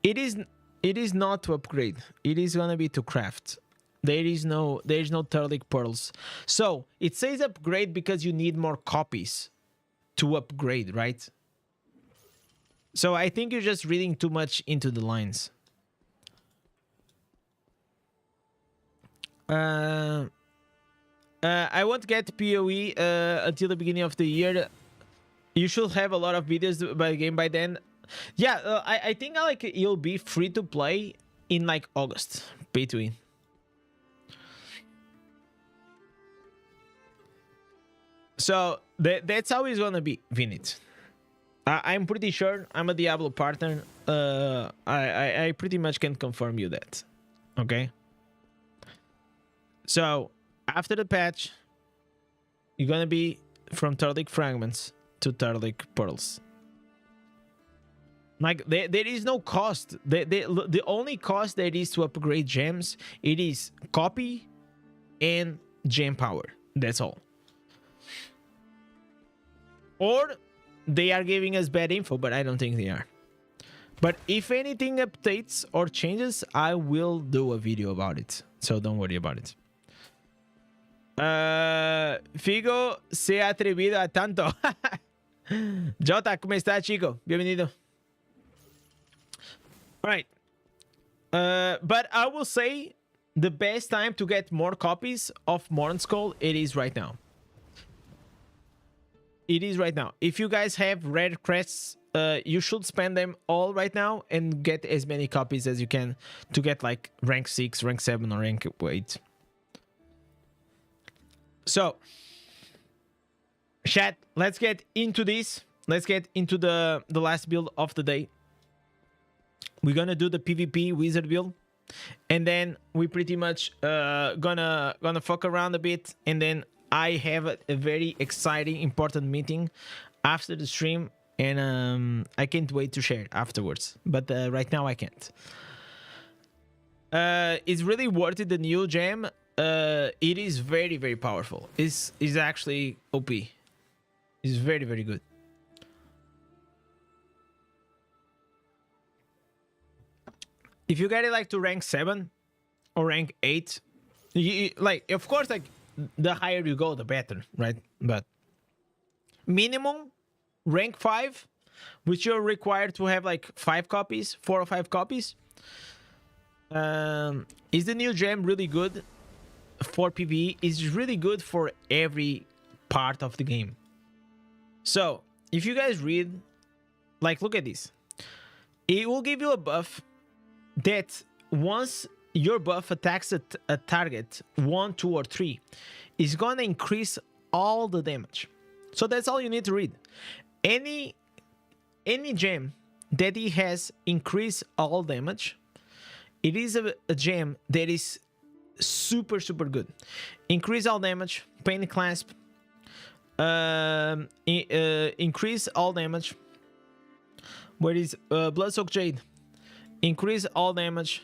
It is not to upgrade. It is gonna be to craft. There is no Turtlic pearls. So it says upgrade because you need more copies to upgrade, right? So I think you're just reading too much into the lines. I won't get PoE until the beginning of the year. You should have a lot of videos by the game by then. Yeah, I think like you'll be free to play in like August, pay to win. So that's how it's gonna be, Vinit. I'm pretty sure. I'm a Diablo partner. I pretty much can confirm you that. Okay. So after the patch, you're gonna be from Turtlic fragments to Turtlic pearls. Like there is no cost. The only cost there is to upgrade gems, it is copy and gem power. That's all. Or they are giving us bad info, but I don't think they are. But if anything updates or changes, I will do a video about it. So don't worry about it. Figo se ha atrevido a tanto. Jota, ¿cómo está, chico? Bienvenido. All right. But I will say the best time to get more copies of Morning Skull, it is right now. It is right now. If you guys have red crests, you should spend them all right now and get as many copies as you can to get like rank 6, rank 7, or rank 8. So, chat, let's get into this. Let's get into the last build of the day. We're gonna do the PvP wizard build, and then we pretty much gonna fuck around a bit, and then I have a very exciting, important meeting after the stream, and I can't wait to share afterwards. But right now I can't. It's really worth it, the new gem. It is very, very powerful. It's actually OP. It's very, very good. If you get it like to rank 7 or rank 8, like, of course, like, the higher you go, the better, right? But minimum rank 5, which you're required to have like 5 copies, 4 or 5 copies. Is the new gem really good for PvE? Is really good for every part of the game. So if you guys read, like, look at this, it will give you a buff that once your buff attacks a target 1, 2, or 3, is gonna increase all the damage. So that's all you need to read. Any gem that it has increased all damage it is a gem that is super good. Increase all damage, pain clasp, increase all damage. What is bloodsoaked jade? Increase all damage.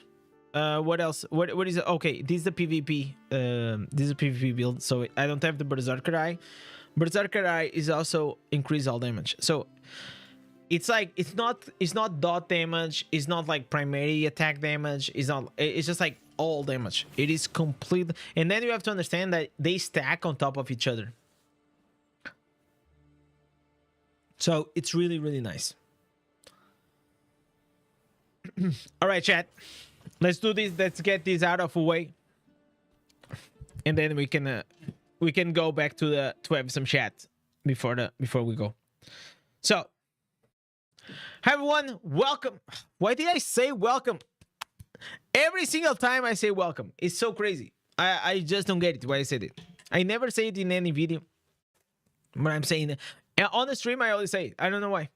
What else? What is it? Okay, this is the PvP. This is a PvP build, so I don't have the Berserker Eye. Berserker Eye is also increase all damage. So it's like it's not dot damage. It's not like primary attack damage. It's just like all damage. It is complete. And then you have to understand that they stack on top of each other. So it's really nice. All right, chat. Let's do this. Let's get this out of the way, and then we can go back to have some chat before we go. So, hi everyone, welcome. Why did I say welcome? Every single time I say welcome, it's so crazy. I just don't get it why I said it. I never say it in any video, but I'm saying it on the stream. I always say it. I don't know why.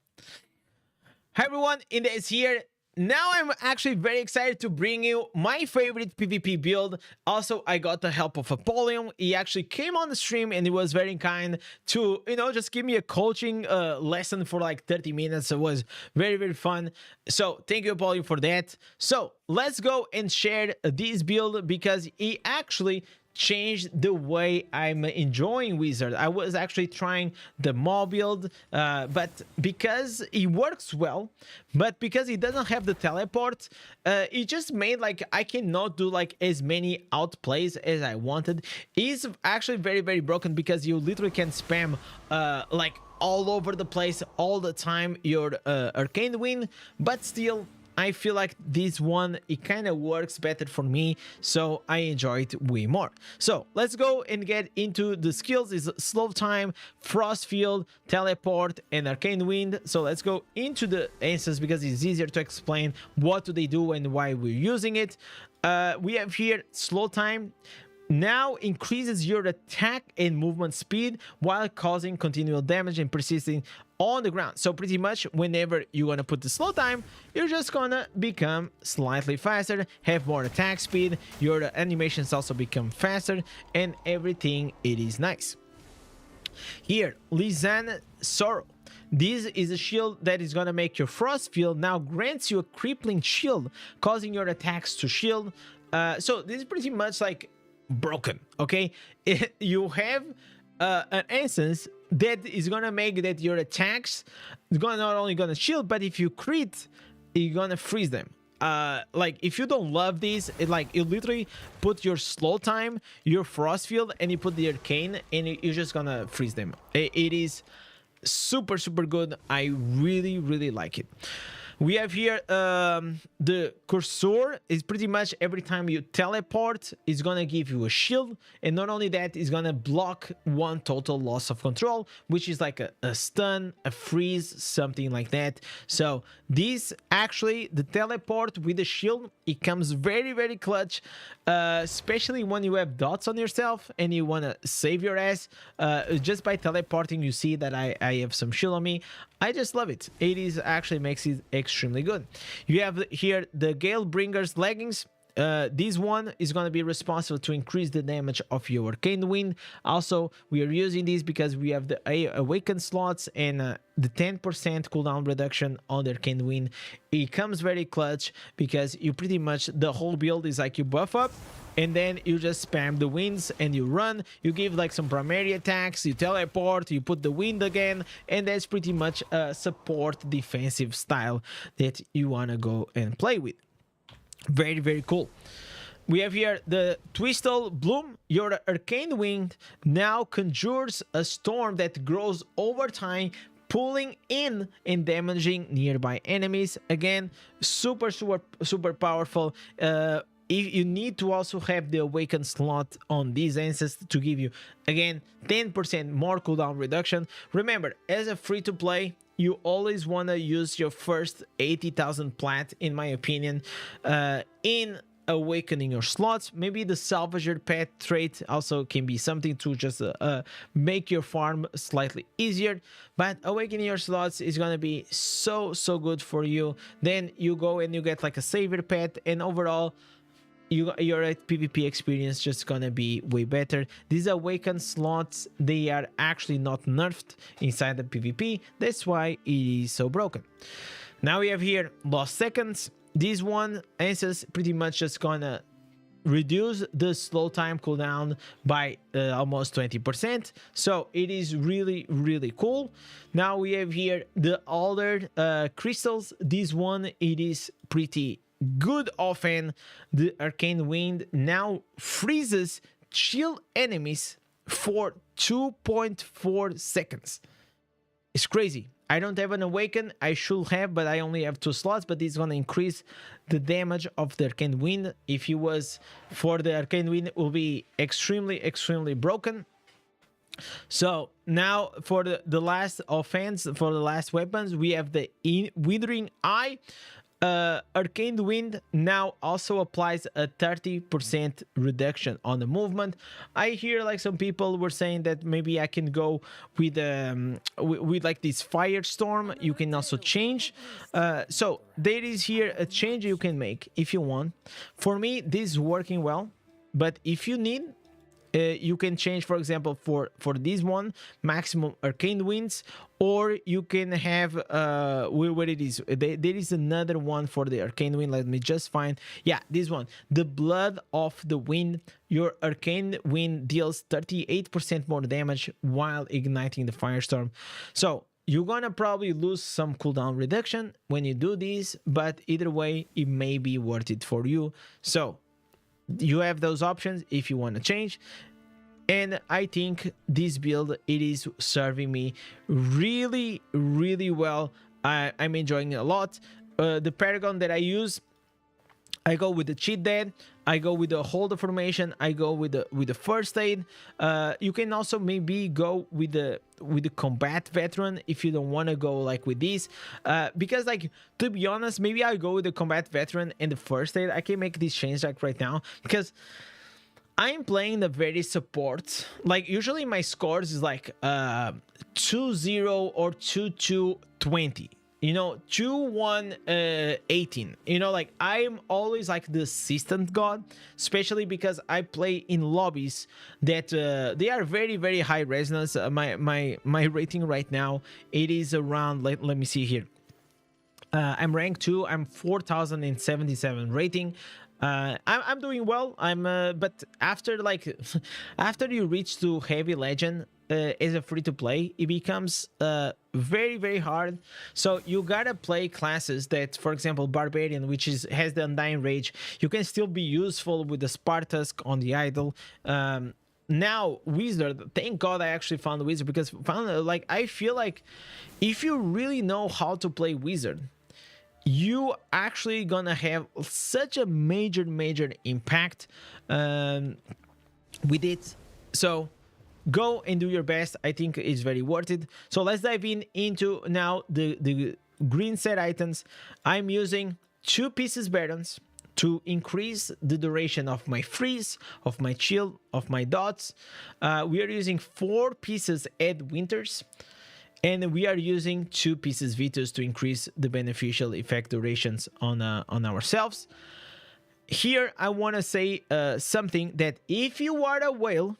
Hi everyone, Indez here. Now I'm actually very excited to bring you my favorite PvP build. Also, I got the help of Apollyon. He actually came on the stream and he was very kind to, just give me a coaching lesson for like 30 minutes. It was very fun. So thank you, Apollyon, for that. So let's go and share this build because he actually changed the way I'm enjoying Wizard. I was actually trying the Maw build, but because it works well, but because it doesn't have the teleport, it just made like I cannot do like as many outplays as I wanted. It's actually very broken because you literally can spam like all over the place all the time your Arcane Wind, but still I feel like this one, it kind of works better for me, so I enjoy it way more. So let's go and get into the skills. Is slow time, frost field, teleport, and arcane wind. So let's go into the answers because it's easier to explain what do they do and why we're using it. We have here slow time. Now increases your attack and movement speed while causing continual damage and persisting on the ground. So pretty much whenever you want to put the slow time, you're just gonna become slightly faster, have more attack speed, your animations also become faster, and everything, it is nice. Here, Lisanne Sorrow. This is a shield that is gonna make your frost field now grants you a crippling shield, causing your attacks to shield. So this is pretty much like broken. Okay, you have an essence that is gonna make that your attacks is gonna not only gonna shield, but if you crit, you're gonna freeze them. Like if you don't love this, like you literally put your slow time, your frost field, and you put the arcane, and you're just gonna freeze them. It is super good. I really like it. We have here the cursor is pretty much every time you teleport, it's gonna give you a shield, and not only that, it's gonna block one total loss of control, which is like a stun, a freeze, something like that. So this actually, the teleport with the shield, it comes very clutch, especially when you have dots on yourself and you want to save your ass. Just by teleporting, you see that I have some shield on me. I just love it. It is actually makes it extremely good. You have here the Galebringer's leggings. This one is going to be responsible to increase the damage of your arcane wind. Also, we are using this because we have the awakened slots and the 10% cooldown reduction on the arcane wind. It comes very clutch because you pretty much, the whole build is like you buff up and then you just spam the winds and you run, you give like some primary attacks, you teleport, you put the wind again, and that's pretty much a support defensive style that you want to go and play with. Very cool. We have here the Twistle Bloom. Your arcane wind now conjures a storm that grows over time, pulling in and damaging nearby enemies. Again, super powerful. If you need to also have the awakened slot on these ancestors to give you, again, 10% more cooldown reduction. Remember, as a free-to-play, you always want to use your first 80,000 plat, in my opinion, in awakening your slots. Maybe the salvager pet trait also can be something to just make your farm slightly easier, but awakening your slots is gonna be so good for you. Then you go and you get like a savior pet, and overall your PvP experience just gonna be way better. These awakened slots, they are actually not nerfed inside the PvP. That's why it is so broken. Now we have here lost seconds. This one is pretty much just gonna reduce the slow time cooldown by almost 20%. So it is really cool. Now we have here the older crystals. This one, it is pretty good. Often the arcane wind now freezes chill enemies for 2.4 seconds. It's crazy. I don't have an awaken. I should have, but I only have 2 slots. But it's gonna increase the damage of the arcane wind. If it was for the arcane wind, it will be extremely broken. So now for the last offense, for the last weapons, we have the withering eye. Arcane wind now also applies a 30% reduction on the movement. I hear like some people were saying that maybe I can go with like this firestorm. You can also change. So there is here a change you can make if you want. For me, this is working well, but if you need, you can change, for example, for this one, maximum arcane winds, or you can have where it is. There is another one for the arcane wind. Let me just find. Yeah, this one, the blood of the wind. Your arcane wind deals 38% more damage while igniting the firestorm. So you're gonna probably lose some cooldown reduction when you do this, but either way, it may be worth it for you. So you have those options if you want to change. And I think this build, it is serving me really well. I'm enjoying it a lot. The paragon that I use, I go with the cheat dead, I go with the holder formation, I go with the first aid. You can also maybe go with the combat veteran if you don't want to go like with this, because like, to be honest, maybe I'll go with the combat veteran and the first aid. I can make this change like right now because I'm playing the very support. Like usually my scores is like 2-0 or 2-2-20. You know, 2-1-18. You know, like I'm always like the assistant god, especially because I play in lobbies that they are very high resonance. My rating right now, it is around, let me see here. I'm rank 2. I'm 4077 rating. I'm doing well. But after like after you reach to heavy legend as a free to play, it becomes very hard. So you gotta play classes that, for example, barbarian, which has the undying rage. You can still be useful with the Spartusk on the idol. Now wizard, thank god I actually found the wizard, because like I feel like if you really know how to play wizard, you actually gonna have such a major impact with it. So go and do your best. I think it's very worth it. So let's dive into now the green set items. I'm using 2 pieces barons to increase the duration of my freeze, of my chill, of my dots. We are using 4 pieces Ed Winters. And we are using 2 pieces Vitus to increase the beneficial effect durations on ourselves. Here, I want to say something that if you are a whale,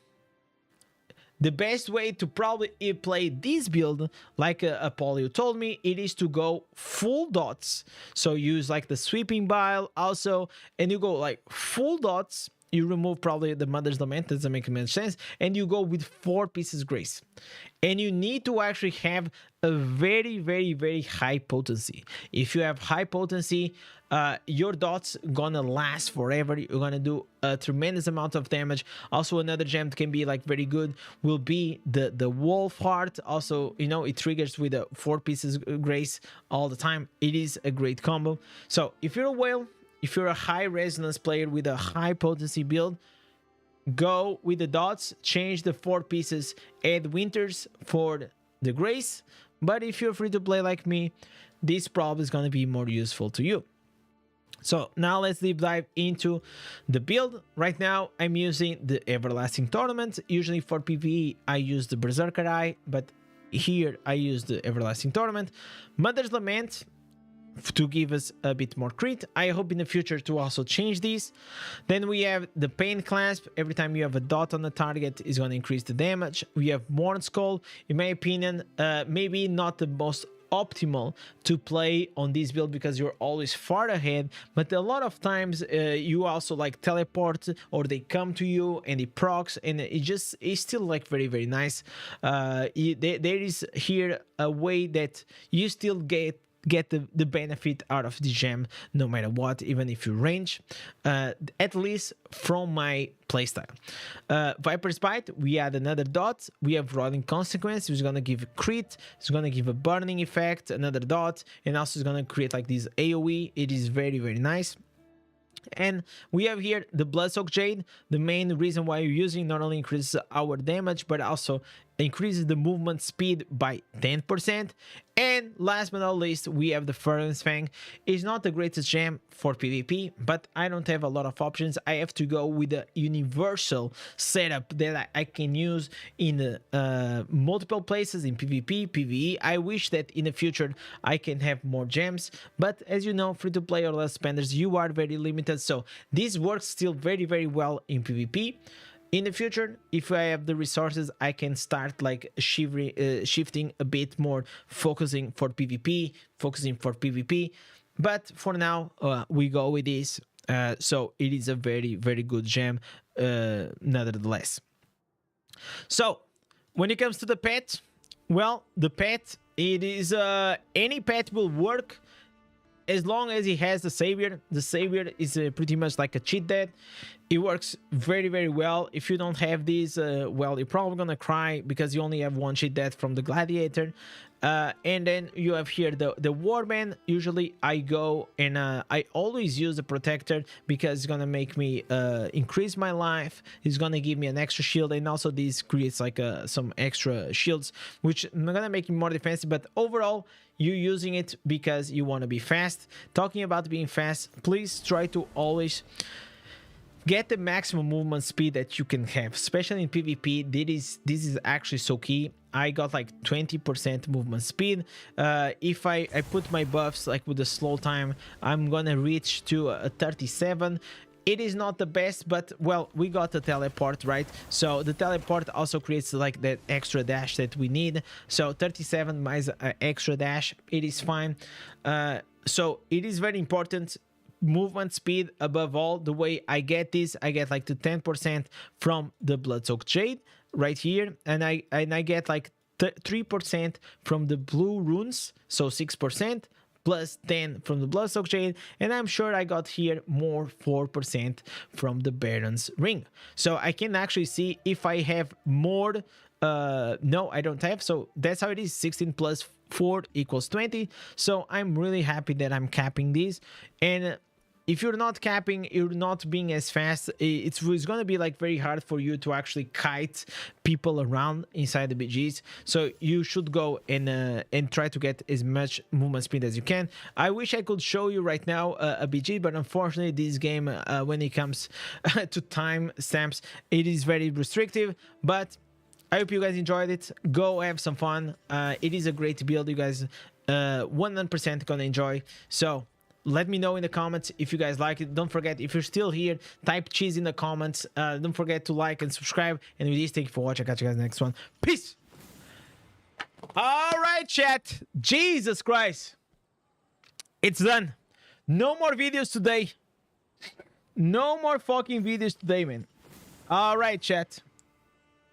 the best way to probably play this build, like Apollio told me, it is to go full dots. So use like the sweeping bile also, and you go like full dots. You remove probably the Mother's Lament, doesn't make much sense, and you go with 4 pieces Grace. And you need to actually have a very high potency. If you have high potency, your dots gonna last forever. You're gonna do a tremendous amount of damage. Also, another gem that can be like very good will be the Wolf Heart. Also, you know, it triggers with the 4 pieces Grace all the time. It is a great combo. So if you're a whale, if you're a high resonance player with a high potency build, go with the dots, change the 4 pieces, add Winters for the Grace. But if you're free to play like me, this probably is going to be more useful to you. So now let's deep dive into the build. Right now, I'm using the Everlasting Tournament. Usually for PvE, I use the Berserker Eye, but here I use the Everlasting Tournament. Mother's Lament to give us a bit more crit. I hope in the future to also change these. Then we have the Pain Clasp. Every time you have a dot on the target is going to increase the damage. We have Morn Skull. In my opinion, maybe not the most optimal to play on this build because you're always far ahead, but a lot of times you also like teleport or they come to you and it procs, and it's still like very, very nice. There is here a way that you still get the benefit out of the gem no matter what, even if you range, at least from my playstyle. Viper's Bite, we add another dot. We have Rotting Consequence, which is gonna give a crit, it's gonna give a burning effect, another dot, and also it's gonna create like this AoE. It is very, very nice. And we have here the Bloodsoaked Jade. The main reason why you're using not only increases our damage, but also increases the movement speed by 10%. And last but not least, we have the Furnace Fang. It's not the greatest gem for PvP, but I don't have a lot of options. I have to go with a universal setup that I can use in multiple places in PvP, PvE. I wish that in the future I can have more gems, but as you know, free-to-play or less spenders, you are very limited. So this works still very, very well in PvP. In the future, if I have the resources, I can start like shifting a bit more, focusing for PvP. But for now, we go with this. So it is a very, very good gem, nevertheless. So when it comes to the pet, well, the pet, it is any pet will work as long as he has the Savior. The Savior is pretty much like a cheat dead. It works very, very well. If you don't have these, well, you're probably gonna cry because you only have one cheat death from the Gladiator. And then you have here the Warband. Usually I go and I always use the Protector because it's gonna make me increase my life. It's gonna give me an extra shield, and also this creates like some extra shields, which are gonna make me more defensive. But overall, you're using it because you want to be fast. Talking about being fast, please try to always get the maximum movement speed that you can have, especially in PvP. This is actually so key. I got like 20% movement speed. If I put my buffs like with the slow time, I'm gonna reach to a 37. It is not the best, but well, we got the teleport, right? So the teleport also creates like that extra dash that we need. So 37 minus extra dash, it is fine. So it is very important. Movement speed above all. The way I get this, I get like the 10% from the Bloodsoaked Jade right here, and I get like 3% from the blue runes, so 6%. Plus 10 from the Bloodsoaked Jade, and I'm sure I got here more 4% from the Baron's Ring. So I can actually see if I have more. No, I don't have. So that's how it is. 16 plus 4 equals 20. So I'm really happy that I'm capping these. And if you're not capping, you're not being as fast, it's going to be like very hard for you to actually kite people around inside the BGs. So you should go and try to get as much movement speed as you can. I wish I could show you right now a BG, but unfortunately this game, when it comes to time stamps, it is very restrictive. But I hope you guys enjoyed it. Go have some fun. It is a great build. You guys 100% gonna enjoy. So let me know in the comments if you guys like it. Don't forget, if you're still here, type cheese in the comments. Don't forget to like and subscribe. And with this, thank you for watching. I'll catch you guys in the next one. Peace. All right, chat. Jesus Christ. It's done. No more videos today. No more fucking videos today, man. All right, chat.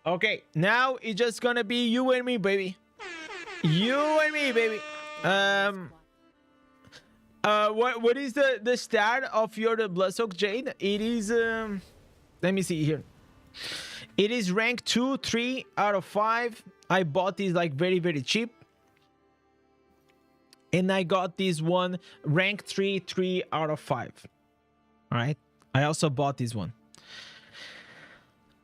Okay, now it's just gonna be you and me, baby. You and me, baby. What is the stat of your Bloodsoaked Jade? It is let me see here. It is rank 2, 3 out of 5. I bought these like very, very cheap. And I got this one rank 3, 3 out of 5. All right. I also bought this one.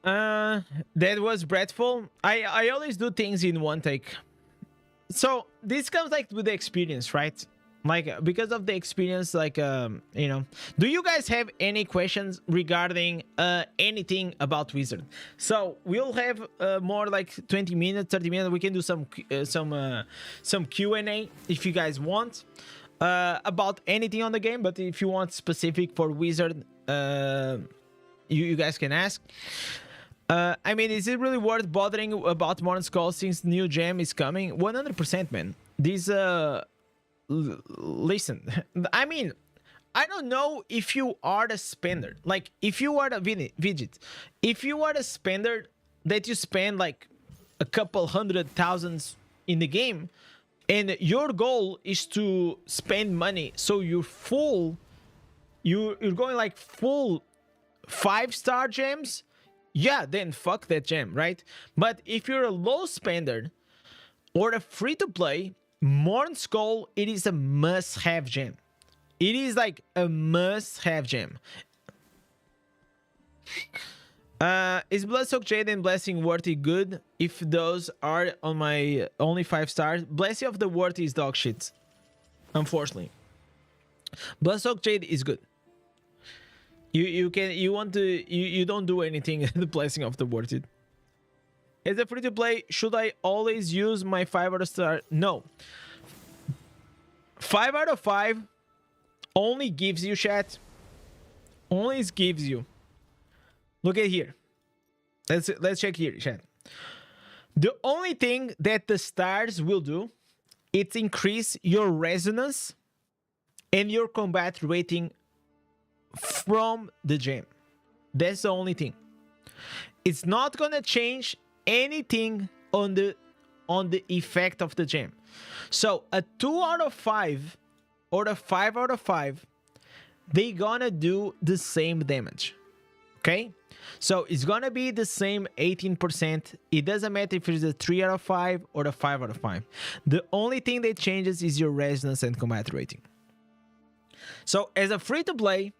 That was breathful. I always do things in one take. So this comes like with the experience, right? like because of the experience, like you know. Do you guys have any questions regarding anything about Wizard? So we'll have more like 20 minutes, 30 minutes. We can do some Q&A if you guys want about anything on the game, but if you want specific for Wizard, you guys can ask. I mean, is it really worth bothering about Modern Skull since new gem is coming? 100%, man. These listen, I mean, I don't know if you are the spender. Like, if you are the Vidget, if you are the spender that you spend like a couple hundred thousands in the game, and your goal is to spend money, so you're full, you're going like full 5-star gems, yeah, then fuck that gem, right? But if you're a low spender or a free-to-play, Morn Skull, it is a must-have gem. It is like a must-have gem. Is Bloodsoaked Jade and Blessing Worthy good if those are on my only 5 stars? Blessing of the Worthy is dog shit, unfortunately. Bloodsoaked Jade is good. You don't do anything. The Blessing of the Worthy. As a free-to-play, should I always use my 5 out of star? No. 5 out of 5 only gives you, chat. Only gives you. Look at here. Let's check here, chat. The only thing that the stars will do, it's increase your resonance and your combat rating from the gem. That's the only thing. It's not gonna change anything on the effect of the gem. So a 2 out of 5 or a 5 out of 5, they gonna do the same damage. Okay, so it's gonna be the same 18%. It doesn't matter if it's a 3 out of 5 or a 5 out of 5. The only thing that changes is your resonance and combat rating. So as a free-to-play,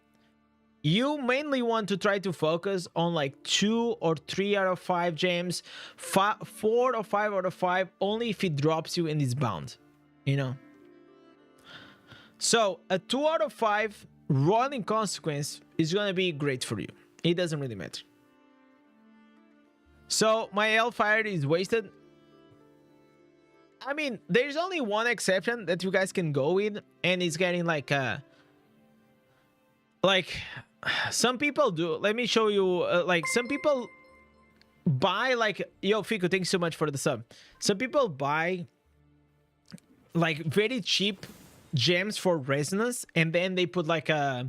you mainly want to try to focus on like 2 or 3 out of 5 gems, 4 or 5 out of 5, only if it drops you and it's bound, you know. So a 2 out of 5 rolling consequence is gonna be great for you. It doesn't really matter. So my Hellfire is wasted. I mean, there's only one exception that you guys can go with, and it's getting like some people do. Let me show you. Like some people buy like, yo Fico, thanks so much for the sub. Some people buy like very cheap gems for resonance, and then they put like a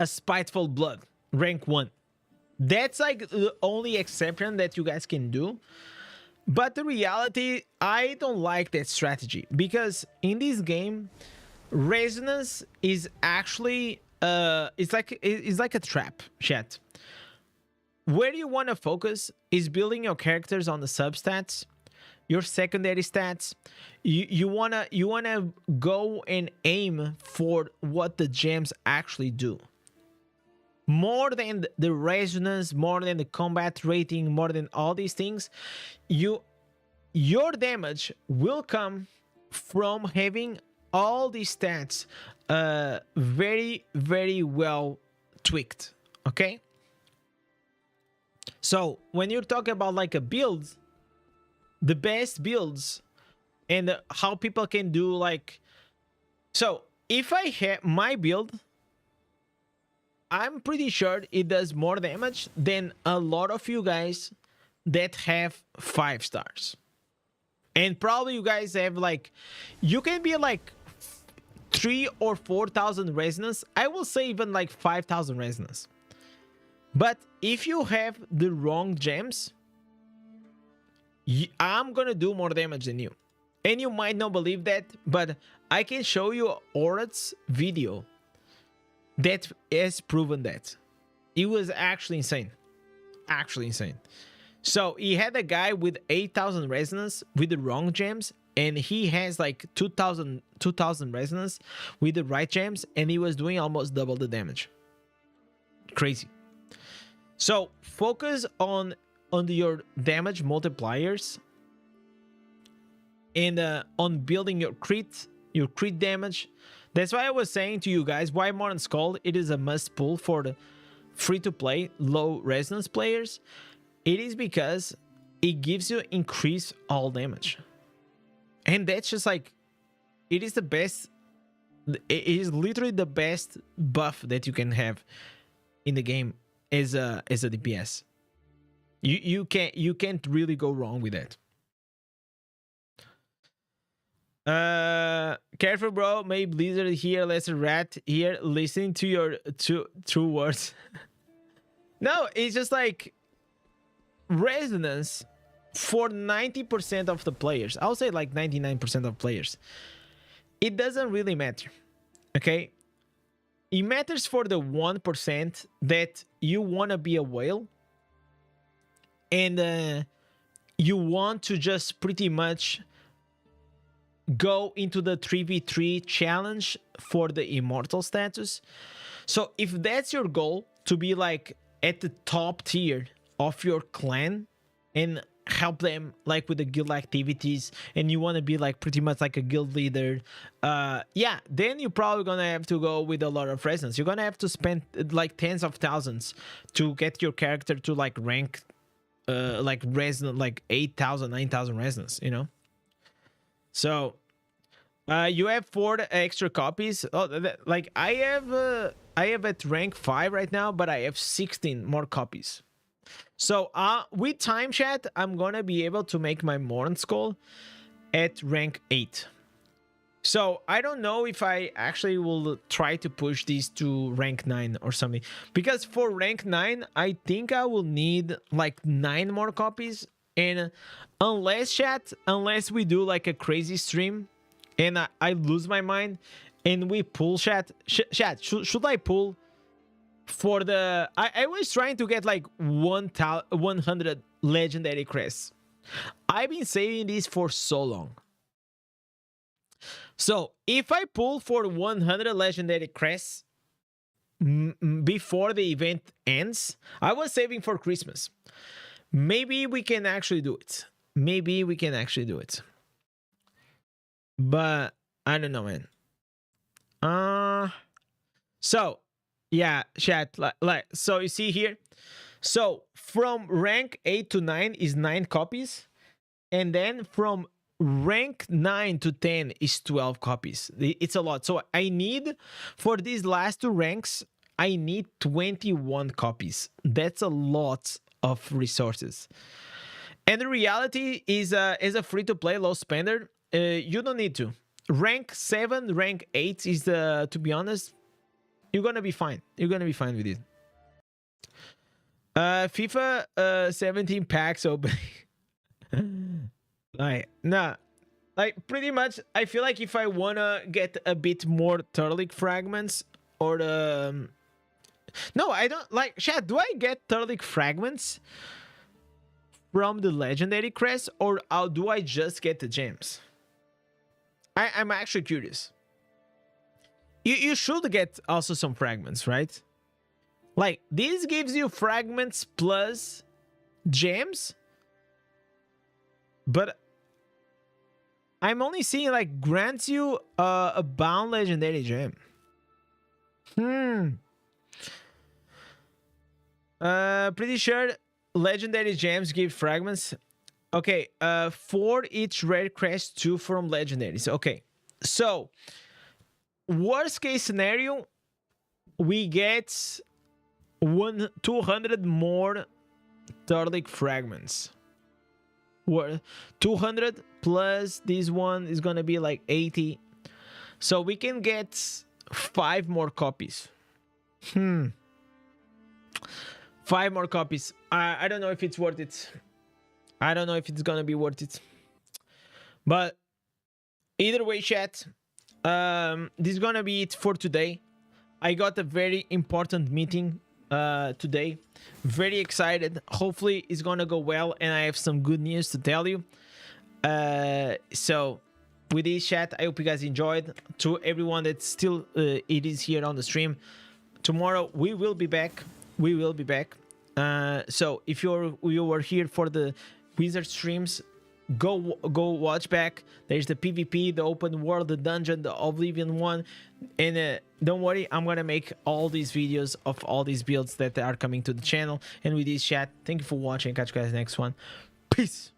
Spiteful Blood rank 1. That's like the only exception that you guys can do. But the reality, I don't like that strategy, because in this game, resonance is actually it's like a trap, chat. Where you want to focus is building your characters on the substats, your secondary stats. You wanna go and aim for what the gems actually do, more than the resonance, more than the combat rating, more than all these things. Your damage will come from having all these stats very, very well tweaked. Okay, so when you're talking about like a build, the best builds and how people can do like, so if I have my build, I'm pretty sure it does more damage than a lot of you guys that have 5 stars. And probably you guys have like, you can be like 3 or 4,000 resonance. I will say even like 5,000 resonance. But if you have the wrong gems, I'm gonna do more damage than you. And you might not believe that, but I can show you Orat's video that has proven that. It was actually insane. Actually insane. So he had a guy with 8,000 resonance with the wrong gems, and he has like 2,000 resonance with the right gems, and he was doing almost double the damage. Crazy. So focus on your damage multipliers and on building your crit your crit damage. That's why I was saying to you guys why Modern Skull it is a must pull for the free-to-play low resonance players. It is because it gives you increased all damage, and that's just like, it is the best. It is literally the best buff that you can have in the game as a DPS. You can't really go wrong with that. Careful, bro. Maybe Blizzard here, lesser rat here, listening to your true words. No, it's just like resonance for 90% of the players. I'll say like 99% of players. It doesn't really matter. Okay? It matters for the 1% that you want to be a whale and you want to just pretty much go into the 3v3 challenge for the immortal status. So if that's your goal, to be like at the top tier of your clan and help them like with the guild activities, and you want to be like pretty much like a guild leader, yeah, then you're probably gonna have to go with a lot of resonance. You're gonna have to spend like tens of thousands to get your character to like rank like resonance, like 8,000 9,000 resonance, you know. So you have 4 extra copies. Like I have at rank 5 right now, but I have 16 more copies. So with time, chat, I'm gonna be able to make my Morn Skull at rank 8. So I don't know if I actually will try to push these to rank 9 or something, because for rank 9 I think I will need like 9 more copies. And unless we do like a crazy stream and I lose my mind and we pull should I pull for the I was trying to get like 100 legendary crests. I've been saving these for so long. So if I pull for 100 legendary crests before the event ends, I was saving for Christmas. Maybe we can actually do it. Maybe we can actually do it. But I don't know, man. So yeah, chat, like so you see here. So from rank 8 to 9 is 9 copies, and then from rank 9 to 10 is 12 copies. It's a lot. So I need, for these last 2 ranks, I need 21 copies. That's a lot of resources. And the reality is, as a free-to-play low spender, you don't need to. Rank 7, rank 8 is the, to be honest, you're gonna be fine. You're gonna be fine with it. FIFA 17 packs opening. Like, nah. Like, pretty much, I feel like if I wanna get a bit more Turtleic fragments or the... No, I don't, like, chat, do I get Turtleic fragments from the legendary crest, or do I just get the gems? I'm actually curious. You should get also some fragments, right? Like, this gives you fragments plus gems, but I'm only seeing like grants you a bound legendary gem. Pretty sure legendary gems give fragments. Okay, for each rare crest, 2 from legendaries. Okay, so worst case scenario, we get 200 more Turtleic fragments. 200 plus this one is gonna be like 80. So we can get 5 more copies. 5 more copies. I don't know if it's worth it. I don't know if it's gonna be worth it. But either way, chat, this is gonna be it for today. I got a very important meeting today. Very excited. Hopefully it's gonna go well and I have some good news to tell you. So with this, chat, I hope you guys enjoyed. To everyone that still it is here on the stream, tomorrow we will be back. We will be back. So if you were here for the Wizard streams, go watch back. There's the PvP, the open world, the dungeon, the Oblivion one, and don't worry, I'm gonna make all these videos of all these builds that are coming to the channel. And with this chat, thank you for watching. Catch you guys next one. Peace.